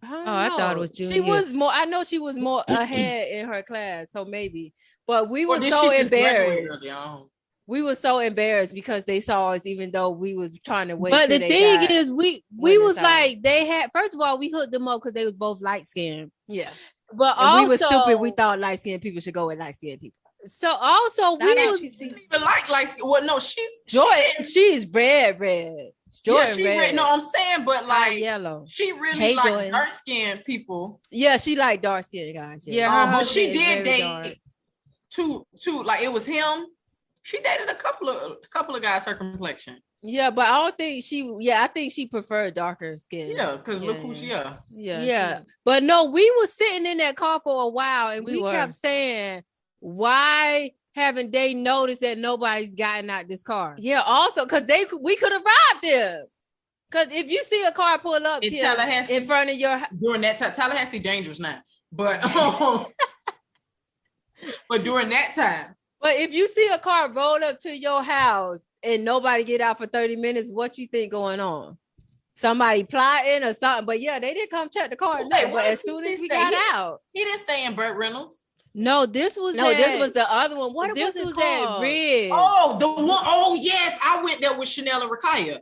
Speaker 4: I thought it was junior.
Speaker 3: She was more. I know she was more ahead in her class, so maybe. But we were so embarrassed. We were so embarrassed because they saw us, even though we was trying to wait.
Speaker 4: But the thing is, we was like, they had, first of all, we hooked them up because they was both light skinned.
Speaker 3: Yeah.
Speaker 4: But and also,
Speaker 3: we were stupid. We thought light skinned people should go with light skinned people.
Speaker 4: So also we was
Speaker 2: even like light skin. Well, no,
Speaker 3: she's red. Jordan,
Speaker 2: yeah, she red. No, I'm saying, but like
Speaker 3: yellow.
Speaker 2: She really like dark skinned people.
Speaker 3: Yeah, she like dark skinned guys.
Speaker 2: Yeah, but she did date two. Like it was him. She dated a couple of guys her complexion.
Speaker 3: Yeah, but I don't think I think she preferred darker skin.
Speaker 2: Yeah, because look who she is.
Speaker 3: Yeah.
Speaker 4: But no, we was sitting in that car for a while and we kept saying, why haven't they noticed that nobody's gotten out this car?
Speaker 3: Yeah, also because we could have robbed them. Because if you see a car pull up in front of your
Speaker 2: during that time, Tallahassee dangerous now. But but during that time.
Speaker 3: But if you see a car roll up to your house and nobody get out for 30 minutes, what you think going on? Somebody plotting or something? But yeah, they didn't come check the car. But as soon as we got out,
Speaker 2: he didn't stay in Burt Reynolds.
Speaker 4: No, this was
Speaker 3: the other one. What
Speaker 4: this was
Speaker 3: called?
Speaker 4: At Ridge.
Speaker 2: Oh, the one. Oh yes, I went there with Chanel and Rakaya.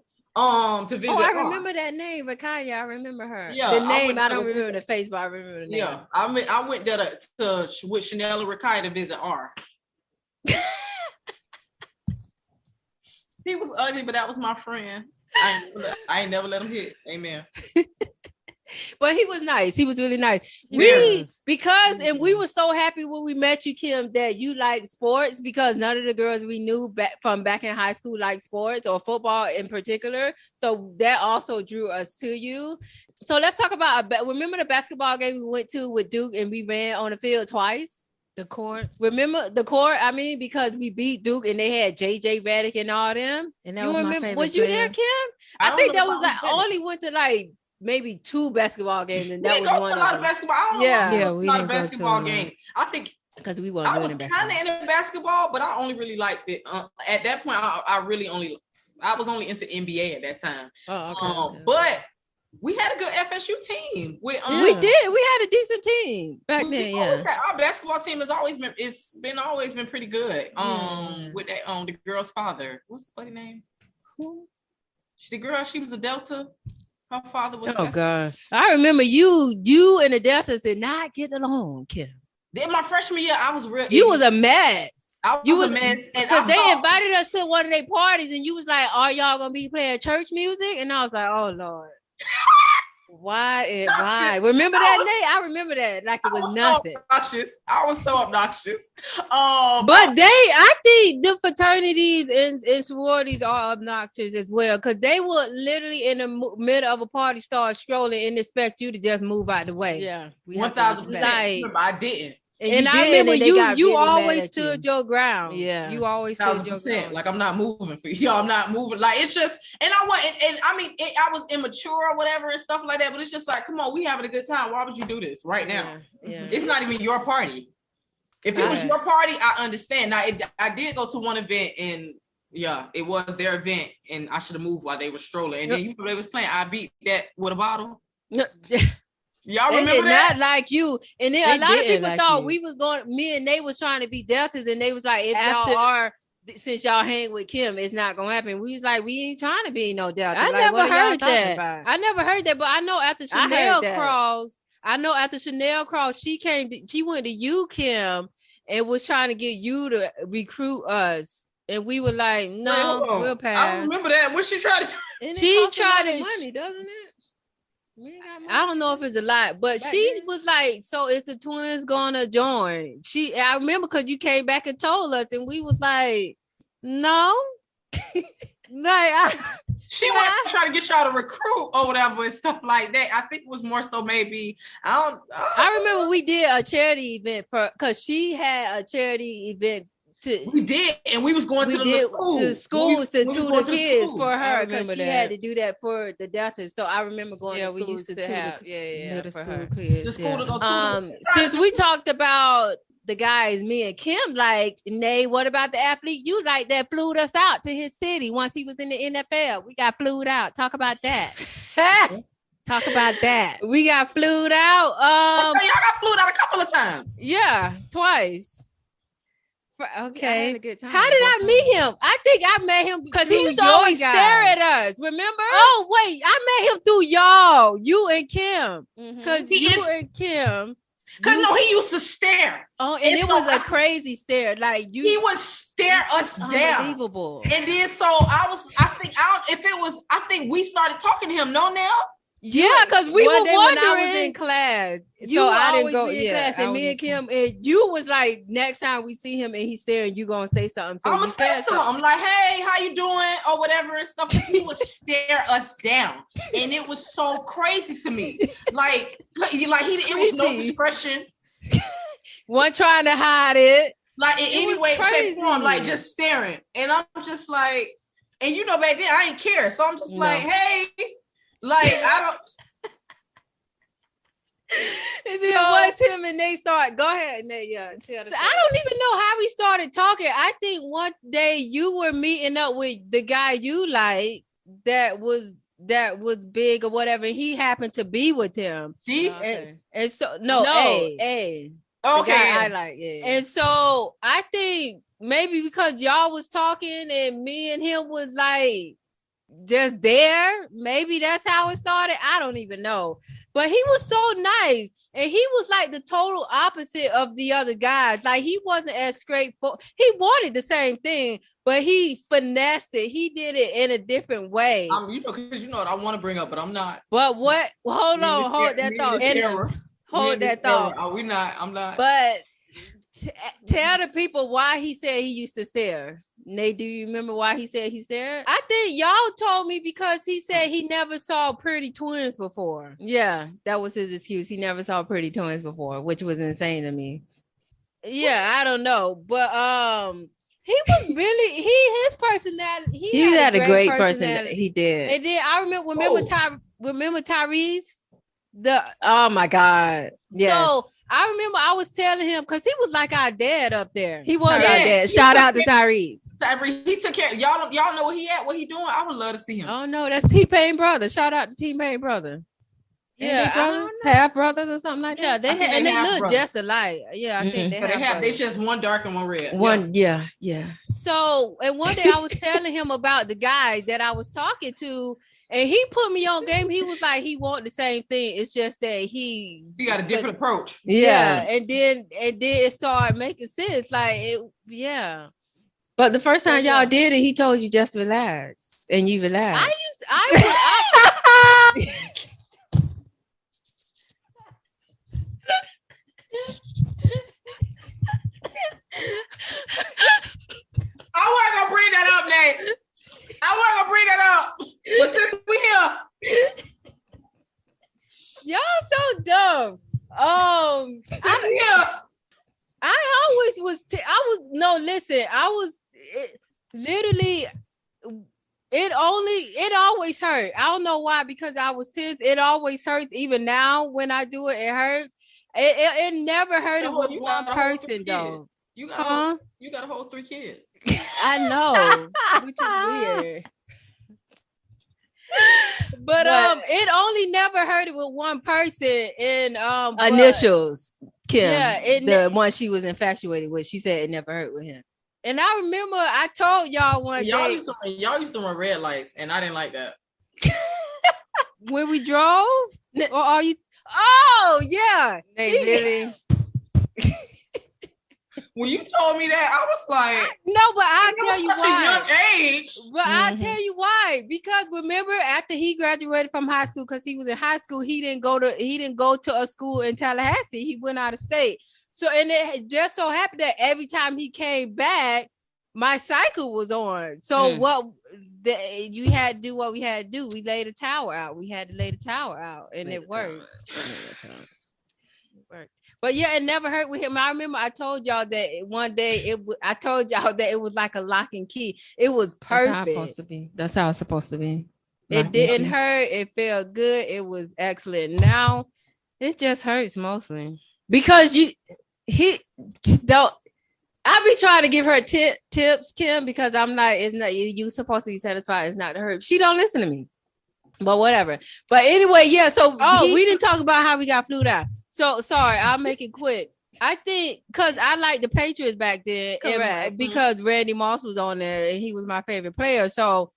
Speaker 2: To visit.
Speaker 3: Oh, I remember that name, Rakaya. I remember her.
Speaker 2: Yeah,
Speaker 3: the name I don't remember the face, but I remember the name.
Speaker 2: Yeah, I went there to with Chanel and Rakaya to visit R. He was ugly, but that was my friend. I ain't never let him hit. Amen.
Speaker 3: But he was nice. He was really nice.
Speaker 2: And
Speaker 3: we were so happy when we met you, Kim, that you like sports because none of the girls we knew back in high school like sports or football in particular. So that also drew us to you. So let's talk about, remember the basketball game we went to with Duke and we ran on the field twice?
Speaker 4: The court.
Speaker 3: Remember the court? I mean, because we beat Duke and they had JJ Redick and all them.
Speaker 4: And that was my favorite.
Speaker 3: Was you there, Kim? I think that was like only went to like maybe 2 basketball games, and that was one.
Speaker 2: We go to a lot of basketball. I don't know. We a lot of basketball games. I think
Speaker 3: because we
Speaker 2: weren't. I was kind of into basketball, but I only really liked it. At that point, I was only into NBA at that time.
Speaker 3: Oh, okay.
Speaker 2: But we had a good FSU team. We
Speaker 3: did. We had a decent team back then. Yeah,
Speaker 2: our basketball team has always been pretty good. With that the girl's father. What's the buddy name? Who? The girl. She was a Delta. Her father was.
Speaker 4: Oh gosh,
Speaker 3: I remember you and the Deltas did not get along, Kim.
Speaker 2: Then my freshman year, I was real.
Speaker 3: You was a mess.
Speaker 2: I was a mess
Speaker 3: because they invited us to one of their parties, and you was like, "Are y'all gonna be playing church music?" And I was like, "Oh Lord." Why? Remember that day? I remember that like it was nothing.
Speaker 2: I was so obnoxious.
Speaker 4: But I think the fraternities and sororities are obnoxious as well because they would literally in the middle of a party start strolling and expect you to just move out the way.
Speaker 3: Yeah,
Speaker 2: 1,000%. I didn't.
Speaker 4: And I remember you always stood your ground.
Speaker 3: Yeah,
Speaker 4: you always stood your ground.
Speaker 2: Like I'm not moving for you. I'm not moving. Like it's just, and I wasn't. And I mean, I was immature or whatever and stuff like that. But it's just like, come on, we having a good time. Why would you do this right now?
Speaker 3: Yeah.
Speaker 2: It's not even your party. If it was your party, I understand. Now I did go to one event and it was their event, and I should have moved while they were strolling. And then they was playing. I beat that with a bottle. Y'all remember that?
Speaker 3: Not like you. And then a lot of people thought we was going, me and Nate was trying to be Deltas, and they was like, if y'all are, since y'all hang with Kim, it's not gonna happen. We was like, we ain't trying to be no Delta.
Speaker 4: I never heard that. I never heard that, but I know after Chanel Cross, she went to you, Kim, and was trying to get you to recruit us
Speaker 3: and we were like,
Speaker 2: Wait,
Speaker 3: no,
Speaker 2: hold on.
Speaker 3: we'll
Speaker 2: I
Speaker 3: pass.
Speaker 2: remember that. What she tried to do?
Speaker 3: She tried to
Speaker 1: money, doesn't it? We ain't got money.
Speaker 3: I don't know if it's a lot, but
Speaker 1: Back
Speaker 3: she
Speaker 1: then?
Speaker 3: was like, so is the twins gonna join? I remember because you came back and told us, and we was like, no.
Speaker 2: She went to try to get y'all to recruit or whatever and stuff like that. I think it was more so maybe
Speaker 3: I remember we did a charity event because she had a charity event.
Speaker 2: We did, and we was going to the schools.
Speaker 3: To schools to tutor kids for her because she
Speaker 4: that.
Speaker 3: had to do that for the Delta. So I remember going to
Speaker 4: we
Speaker 3: schools
Speaker 4: used to
Speaker 3: tutor
Speaker 4: have
Speaker 3: middle
Speaker 4: for
Speaker 3: school
Speaker 4: her.
Speaker 3: kids.
Speaker 2: The school to go tutor.
Speaker 3: Since we talked about the guys, me and Kim like, Nay, what about the athlete you like that flew us out to his city once he was in the NFL? We got flued out. Talk about that. Talk about that. We got flued out.
Speaker 2: Y'all got flued out a couple of times.
Speaker 3: Yeah, twice. Okay.
Speaker 1: a good time.
Speaker 3: How did I meet him? I think I met him
Speaker 1: Because
Speaker 3: through
Speaker 1: he used to
Speaker 3: your
Speaker 1: always
Speaker 3: guys.
Speaker 1: stare at us. Remember?
Speaker 3: Oh wait, I met him through y'all, you and Kim, because
Speaker 2: He
Speaker 3: you and Kim.
Speaker 2: Cause no, he used to stare.
Speaker 3: Oh, and
Speaker 2: And
Speaker 3: it
Speaker 2: so
Speaker 3: was a crazy stare. Like you,
Speaker 2: He would stare us down.
Speaker 3: unbelievable.
Speaker 2: And then so I think we started talking to him. No, now
Speaker 1: Yeah, because we
Speaker 3: One
Speaker 1: were
Speaker 3: day
Speaker 1: wondering.
Speaker 3: when I was in class,
Speaker 1: You
Speaker 3: so I didn't
Speaker 1: always
Speaker 3: go.
Speaker 1: be in
Speaker 3: Yeah,
Speaker 1: class, and me and Kim, and you was like, next time we see him and he's staring, you gonna say something. So
Speaker 2: I'm
Speaker 1: you
Speaker 2: gonna say
Speaker 1: said
Speaker 2: something. I'm like, hey, how you doing? Or whatever and stuff. 'Cause he would stare us down. And it was so crazy to me. Like it was no
Speaker 1: Creepy.
Speaker 2: discretion.
Speaker 1: One trying to hide it.
Speaker 2: Like in
Speaker 1: It
Speaker 2: any
Speaker 1: was
Speaker 2: way, shape, form, like
Speaker 1: crazy.
Speaker 2: just staring. And I'm just like, and you know, back then I ain't care. So I'm just like, hey, like I don't.
Speaker 1: And then once him and they start, go ahead, Nate. Yeah, tell the
Speaker 3: I don't even know how we started talking. I think one day you were meeting up with the guy you like that was big or whatever. And he happened to be with him.
Speaker 2: D?
Speaker 3: And so A. The
Speaker 2: Okay.
Speaker 3: guy I like, yeah. And so I think maybe because y'all was talking and me and him was like just there, maybe that's how it started. I don't even know. But he was so nice. And he was like the total opposite of the other guys. Like he wasn't as straightforward. He wanted the same thing, but he finessed it. He did it in a different way.
Speaker 2: Because you know what I want to bring up, but I'm not.
Speaker 3: But what? Hold on, hold that thought. Hold that thought.
Speaker 2: Are we not? I'm not.
Speaker 3: But tell the people why he said he used to stare. Nate, do you remember why he said he stared? I think y'all told me because he said he never saw pretty twins before. Yeah, that was his excuse. He never saw pretty twins before, which was insane to me. Yeah, I don't know, but he was really his personality. He had a great personality. He did. And then I remember Tyrese. Oh my God. Yes. So I remember I was telling him because he was like our dad up there. He was our dad. Shout out to Tyrese.
Speaker 2: He took care. Y'all know where he at? What he doing? I would love to see him.
Speaker 3: Oh no, that's T-Pain brother. Shout out to T-Pain brother. Yeah, brothers, half brothers or something like that. Yeah, they look brothers. Just alike. Yeah, I think
Speaker 2: they just one dark and one red.
Speaker 3: Yeah. So, and one day I was telling him about the guy that I was talking to, and he put me on game. He was like, he want the same thing. It's just that he
Speaker 2: got a different approach.
Speaker 3: Yeah, and then it started making sense. Like it, yeah. But the first time y'all did it, he told you just relax, and you relaxed.
Speaker 2: I wasn't gonna bring that up, Nate. I wasn't gonna bring that up. But since we here,
Speaker 3: y'all so dumb.
Speaker 2: Since we here,
Speaker 3: I always was. I was literally. It always hurt. I don't know why, because I was tense. It always hurts. Even now when I do it, it hurts. It never hurt with one person though.
Speaker 2: You got a whole 3 kids.
Speaker 3: I know, which is weird. But it only never hurt it with one person in initials. Kim, the one she was infatuated with. She said it never hurt with him. And I remember I told y'all one day.
Speaker 2: Y'all used to run red lights, and I didn't like that.
Speaker 3: When we drove? Or are you? Oh, yeah.
Speaker 1: Really?
Speaker 2: When you told me that, I was like,
Speaker 3: no, but I'll tell you But I'll tell you why. Because remember, after he graduated from high school, because he was in high school, he didn't go to a school in Tallahassee. He went out of state. So, and it just so happened that every time he came back, my cycle was on. So you had to do what we had to do. We laid a tower out. We had to lay the tower out, and it worked. But yeah, it never hurt with him. I remember I told y'all that one day I told y'all that it was like a lock and key. It was perfect.
Speaker 1: That's how it's supposed to be.
Speaker 3: It didn't hurt. It felt good. It was excellent. Now it just hurts mostly because he don't. I be trying to give her tips, Kim, because I'm like, it's not you supposed to be satisfied. It's not to her. She don't listen to me. But whatever. But anyway, yeah. So we didn't talk about how we got flued out. So sorry, I'll make it quick. I think because I liked the Patriots back then, because Randy Moss was on there and he was my favorite player. So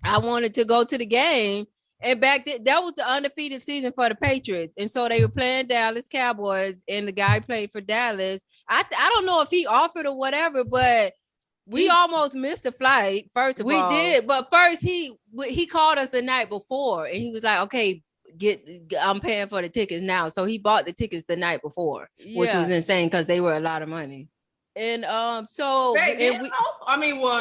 Speaker 3: I wanted to go to the game. And back then, that was the undefeated season for the Patriots. And so they were playing Dallas Cowboys, and the guy played for Dallas. I don't know if he offered or whatever, but we almost missed the flight. First of all, we did. But first, he called us the night before, and he was like, "Okay, I'm paying for the tickets now." So he bought the tickets the night before, which was insane because they were a lot of money. And so
Speaker 2: back then,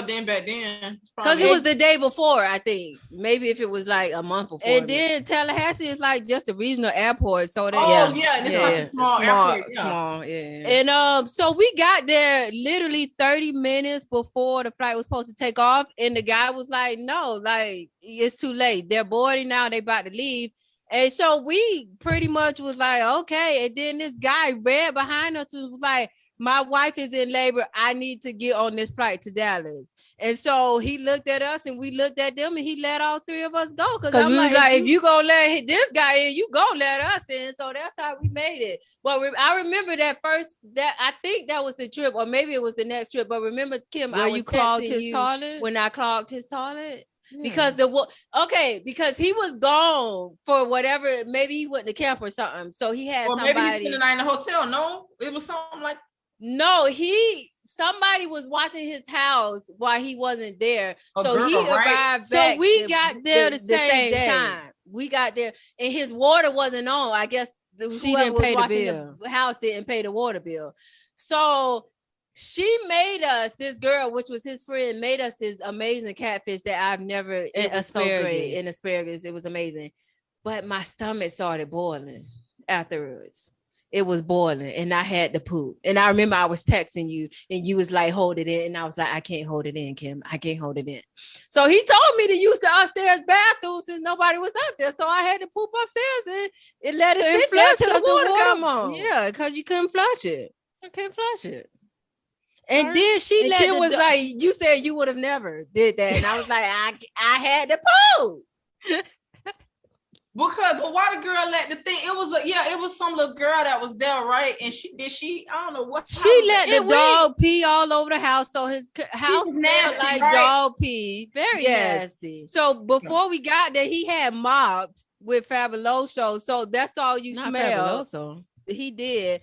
Speaker 2: then back then,
Speaker 3: because it was the day before, I think. Maybe if it was like a month before. And then Tallahassee is like just a regional airport, so
Speaker 2: it's like a small airport,
Speaker 3: small. And so we got there literally 30 minutes before the flight was supposed to take off, and the guy was like, "No, like it's too late. They're boarding now. They about to leave." And so we pretty much was like, "Okay." And then this guy ran behind us was like, "My wife is in labor. I need to get on this flight to Dallas." And so he looked at us and we looked at them and he let all three of us go. Because we was like, if you gonna let this guy in, you gonna let us in. So that's how we made it. But I remember that I think that was the trip, or maybe it was the next trip. But remember, Kim, I was clogged his toilet when I clogged his toilet. Yeah. Because he was gone for whatever, maybe he went to camp or something. So he had somebody.
Speaker 2: Maybe he spent the night in the hotel. No, it was something like.
Speaker 3: No, somebody was watching his house while he wasn't there. He arrived back. So we got there the same time. We got there and his water wasn't on. I guess she didn't pay the bill. The house didn't pay the water bill. So she made us, this girl, which was his friend, made us this amazing catfish that I've never, it was so great. And asparagus, it was amazing. But my stomach started boiling afterwards. It was boiling and I had to poop. And I remember I was texting you and you was like, hold it in. And I was like, I can't hold it in, Kim. I can't hold it in. So he told me to use the upstairs bathroom since nobody was up there. So I had to poop upstairs and let it sit there till the water come on. Yeah, because you couldn't flush it. I couldn't flush it. And then Kim was like, you said you would have never did that. And I was like, I had to poop.
Speaker 2: But why the girl let the thing? It was some little girl that was there, right? And I don't know what.
Speaker 3: She let the dog pee all over the house, so his house smelled like dog pee. Very nasty. So before we got there, he had mopped with Fabuloso, so that's all you smell. Fabuloso. He did.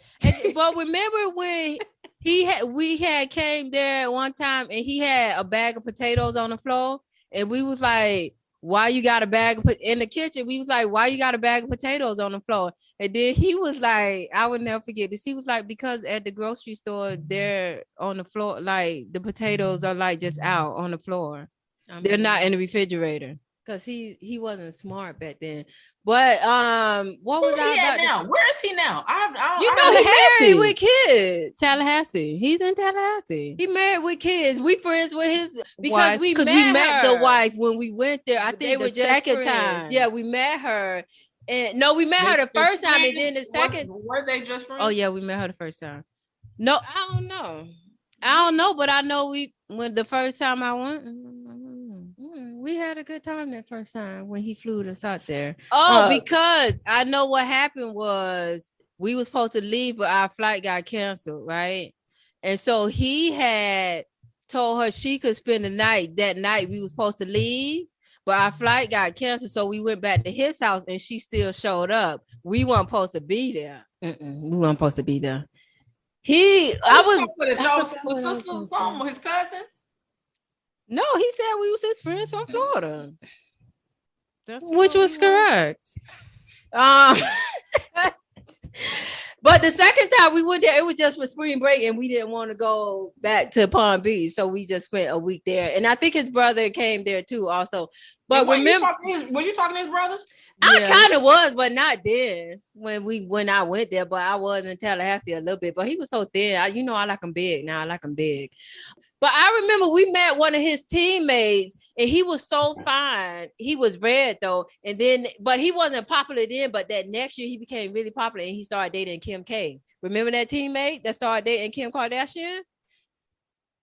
Speaker 3: But remember when we had came there one time and he had a bag of potatoes on the floor, and we was like, why you got a bag in the kitchen? We was like, why you got a bag of potatoes on the floor? And then he was like, I would never forget this. He was like, because at the grocery store, they're on the floor, like the potatoes are like just out on the floor. They're not in the refrigerator. Because he wasn't smart back then. But what was I about
Speaker 2: now? Where is he now?
Speaker 3: He married with kids. Tallahassee. He's in Tallahassee. He married with kids. We friends with his wife, we met the wife when we went there. I think the second time. Yeah, we met her. And no, we met her the first time, and then the second.
Speaker 2: Were they just friends?
Speaker 3: Oh yeah, we met her the first time. No, I don't know, but I know when the first time I went. We had a good time that first time when he flew us out there. Because I know what happened was we were supposed to leave, but our flight got canceled, right? And so he had told her she could spend the night. That night we were supposed to leave, but our flight got canceled. So we went back to his house and she still showed up. We weren't supposed to be there. We weren't supposed to be there.
Speaker 2: I was with his sisters, his cousins.
Speaker 3: No, he said we was his friends from Florida.
Speaker 4: Which was correct. But the second time we went there, it was just for spring break, and we didn't want to go back to Palm Beach, so we just spent a week there. And I think his brother came there too, also. But remember,
Speaker 2: was you talking to his brother?
Speaker 4: I kind of was, but not then when I went there. But I was in Tallahassee a little bit. But he was so thin. I like him big now. I like him big. But I remember we met one of his teammates, and he was so fine. He was red though, but he wasn't popular then. But that next year he became really popular, and he started dating Kim K. Remember that teammate that started dating Kim Kardashian?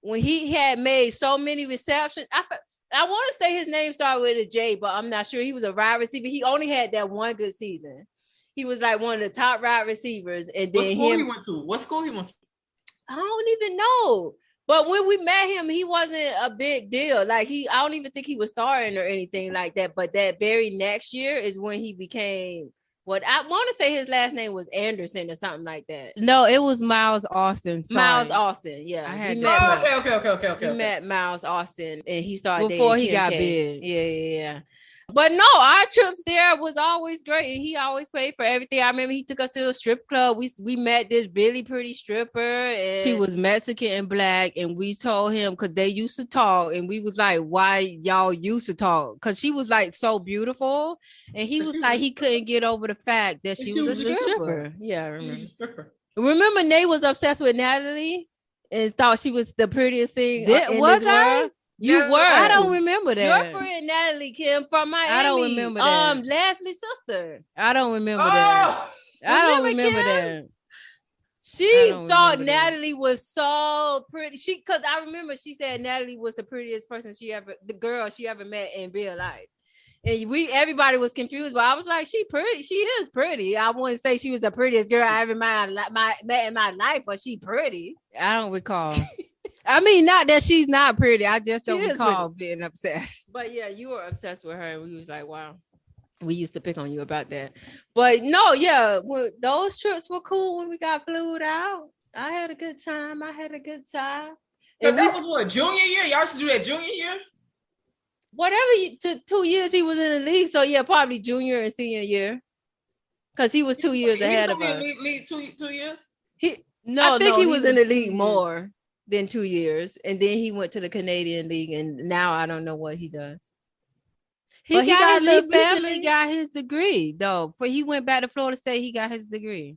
Speaker 4: When he had made so many receptions, I want to say his name started with a J, but I'm not sure. He was a wide receiver. He only had that one good season. He was like one of the top wide receivers. And then
Speaker 2: What school he went to?
Speaker 4: I don't even know. But when we met him, he wasn't a big deal. Like I don't even think he was starting or anything like that. But that very next year is when he became what I want to say his last name was Anderson or something like that.
Speaker 3: No, it was Miles Austin. Sorry.
Speaker 4: Miles Austin, yeah.
Speaker 2: Okay.
Speaker 4: We met Miles Austin, and he started
Speaker 3: before
Speaker 4: dating
Speaker 3: he got
Speaker 4: Kim K.
Speaker 3: big.
Speaker 4: Yeah. But no, our trips there was always great, and he always paid for everything. I remember he took us to a strip club. We met this really pretty stripper, and
Speaker 3: she was Mexican and black, and we told him because they used to talk, and we was like, "Why y'all used to talk?" Because she was like so beautiful, and he was like he couldn't get over the fact that she was a stripper.
Speaker 4: Yeah, I remember. Remember, Nate was obsessed with Natalie and thought she was the prettiest thing.
Speaker 3: Was I?
Speaker 4: World. You were.
Speaker 3: I don't remember that.
Speaker 4: Your friend Natalie Kim from Miami.
Speaker 3: I don't remember that.
Speaker 4: Leslie's sister.
Speaker 3: I don't remember that. I don't remember that.
Speaker 4: She thought Natalie was so pretty. Because I remember she said Natalie was the prettiest person the girl she ever met in real life. And everybody was confused, but I was like, she pretty. She is pretty. I wouldn't say she was the prettiest girl I ever met in my life, but she pretty.
Speaker 3: I don't recall. I mean, not that she's not pretty. I just don't recall being obsessed.
Speaker 4: But yeah, you were obsessed with her, and we was like, wow. We used to pick on you about that. But no, yeah, those trips were cool when we got flued out. I had a good time.
Speaker 2: So that was what, junior year? Y'all should do that junior year?
Speaker 4: Whatever, 2 years he was in the league. So yeah, probably junior and senior year. Because he was 2 years ahead of us.
Speaker 2: League 2 years?
Speaker 4: I think he was in the league more than 2 years, and then he went to the Canadian League, and now I don't know what he does.
Speaker 3: He recently got his degree though. But he went back to Florida State. He got his degree,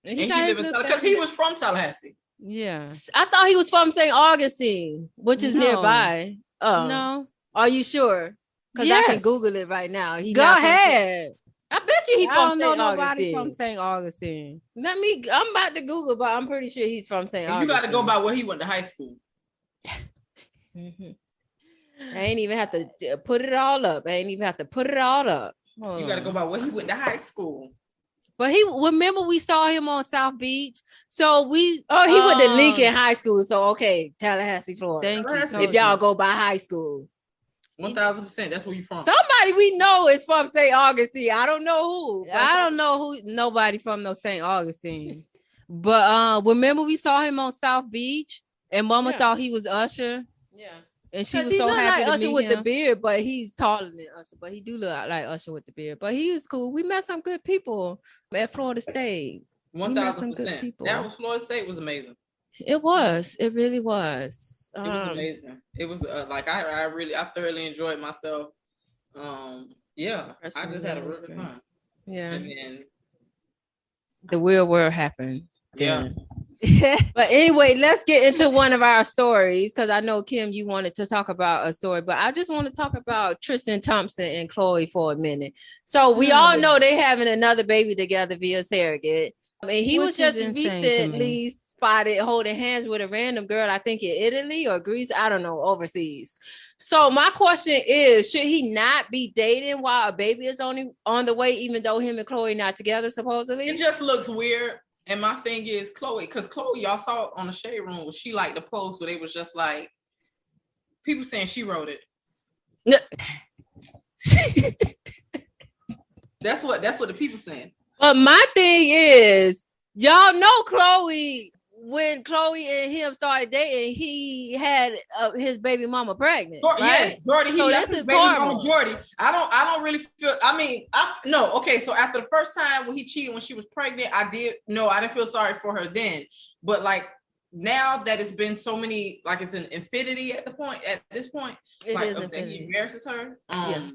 Speaker 2: and he because he was from Tallahassee.
Speaker 3: Yeah,
Speaker 4: I thought he was from St. Augustine, which is nearby. Oh
Speaker 3: no,
Speaker 4: are you sure? Because I can Google it right now.
Speaker 3: Go ahead.
Speaker 4: I bet you
Speaker 3: I don't know nobody from St. Augustine.
Speaker 4: I'm about to Google, but I'm pretty sure he's from St. Augustine.
Speaker 2: You got to go by where he went to high school.
Speaker 4: Mm-hmm. I ain't even have to put it all up. You got to
Speaker 2: go by where he went to high school.
Speaker 3: But remember we saw him on South Beach. So he
Speaker 4: went to Lincoln High School. So okay, Tallahassee, Florida.
Speaker 3: Thank you.
Speaker 4: If y'all go by high school.
Speaker 2: 1000%. That's where you from.
Speaker 4: Somebody we know is from St. Augustine. I don't know who.
Speaker 3: I don't know who. Nobody from no St. Augustine. But remember we saw him on South Beach, and Mama thought he was Usher.
Speaker 4: Yeah,
Speaker 3: and she was so happy
Speaker 4: like
Speaker 3: to
Speaker 4: Usher
Speaker 3: meet
Speaker 4: with
Speaker 3: him.
Speaker 4: The beard, but he's taller than Usher. But he do look like Usher with the beard. But he was cool. We met some good people at Florida State.
Speaker 2: 1000%. That was Florida State was amazing.
Speaker 4: It was. It really was.
Speaker 2: It was amazing. It was I thoroughly enjoyed myself. Yeah, I just had a really good time.
Speaker 4: Yeah,
Speaker 2: and then
Speaker 4: the real world happened.
Speaker 2: Yeah.
Speaker 4: But anyway, let's get into one of our stories, because I know Kim, you wanted to talk about a story, but I just want to talk about Tristan Thompson and Chloe for a minute. So we all know they having another baby together via surrogate. I mean, he was just recently spotted holding hands with a random girl, I think in Italy or Greece, I don't know, overseas. So my question is, should he not be dating while a baby is on the way, even though him and Chloe not together supposedly?
Speaker 2: It just looks weird. And my thing is Chloe, because Chloe, y'all saw on the Shade Room, she liked the post where they was just like, people saying she wrote it.
Speaker 4: No.
Speaker 2: That's what the people saying.
Speaker 4: But my thing is, y'all know Chloe when Chloe and him started dating, he had his baby mama pregnant. Right?
Speaker 2: Yes, Jordy.
Speaker 4: So
Speaker 2: This
Speaker 4: this
Speaker 2: is
Speaker 4: is
Speaker 2: baby
Speaker 4: karma.
Speaker 2: mama Jordy. I don't really feel. I mean, no. Okay, so after the first time when he cheated when she was pregnant, I didn't feel sorry for her then. But like now that it's been so many, like it's an infinity at this point,
Speaker 4: It
Speaker 2: like
Speaker 4: is
Speaker 2: that
Speaker 4: infinity.
Speaker 2: he embarrasses her.
Speaker 4: Yeah.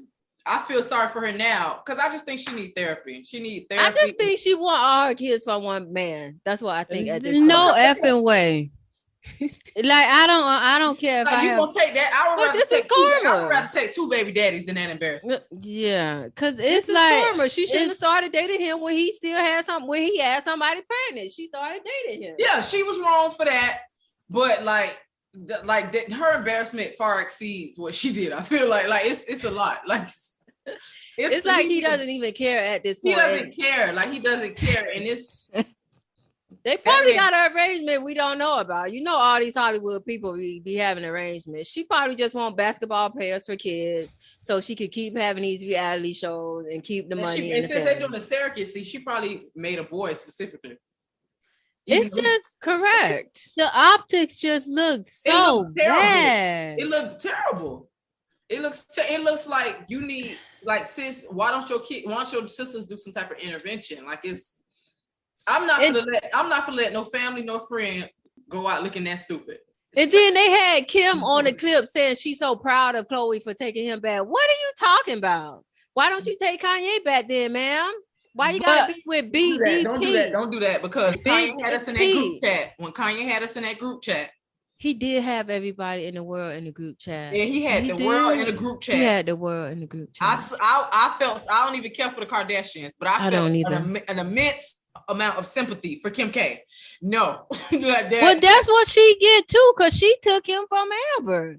Speaker 2: I feel sorry for her now because I just think she needs therapy.
Speaker 4: I just think she want all her kids from one man. That's what I think. At this
Speaker 3: No
Speaker 4: point.
Speaker 3: effing way. Like I don't care if
Speaker 2: like
Speaker 3: I
Speaker 2: you
Speaker 3: have.
Speaker 2: gonna take that. I would rather take two baby daddies than that embarrassment.
Speaker 3: Yeah, because
Speaker 4: It's
Speaker 3: it's like
Speaker 4: karma. She shouldn't have started dating him when he still had when he had somebody pregnant. She started dating him.
Speaker 2: Yeah, she was wrong for that, but her embarrassment far exceeds what she did. I feel like it's a lot. Like
Speaker 4: it's like he doesn't even care at this point.
Speaker 2: He doesn't care. Like he doesn't care, and it's.
Speaker 4: They probably got an arrangement we don't know about. You know, all these Hollywood people be having arrangements. She probably just want basketball players for kids so she could keep having these reality shows and keep the money.
Speaker 2: And since they're doing the surrogacy, she probably made a boy specifically.
Speaker 3: It's just correct. The optics just look so bad.
Speaker 2: It looked terrible. It looks like you need, like, sis, why don't your sisters do some type of intervention? Like I'm not gonna let no family, no friend go out looking that stupid.
Speaker 4: And then they had Kim on the clip saying she's so proud of Chloe for taking him back. What are you talking about? Why don't you take Kanye back then, ma'am? Why you gotta be with BDP?
Speaker 2: Don't do that because Kanye had us in that group chat. When Kanye had us in that group chat,
Speaker 3: he did have everybody in the world in the group chat.
Speaker 2: Yeah, he had the world in the group chat.
Speaker 3: He had the world in the group chat.
Speaker 2: I felt I don't even care for the Kardashians, but I felt
Speaker 3: don't either.
Speaker 2: An immense amount of sympathy for Kim K. No,
Speaker 3: like that. Well, that's what she get too, because she took him from Amber.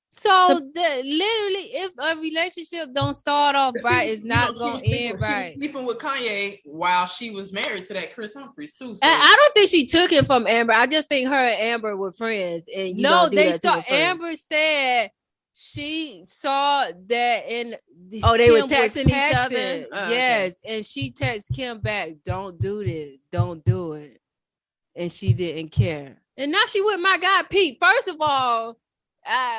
Speaker 3: So literally, if a relationship don't start off right, it's not gonna end right.
Speaker 2: She was sleeping with Kanye while she was married to that Chris Humphries too. So.
Speaker 4: I don't think she took him from Amber. I just think her and Amber were friends. And
Speaker 3: Amber said she saw that in.
Speaker 4: They were texting each other.
Speaker 3: Yes, okay. And she texted Kim back, "Don't do this, don't do it," and she didn't care.
Speaker 4: And now she with my guy Pete. First of all.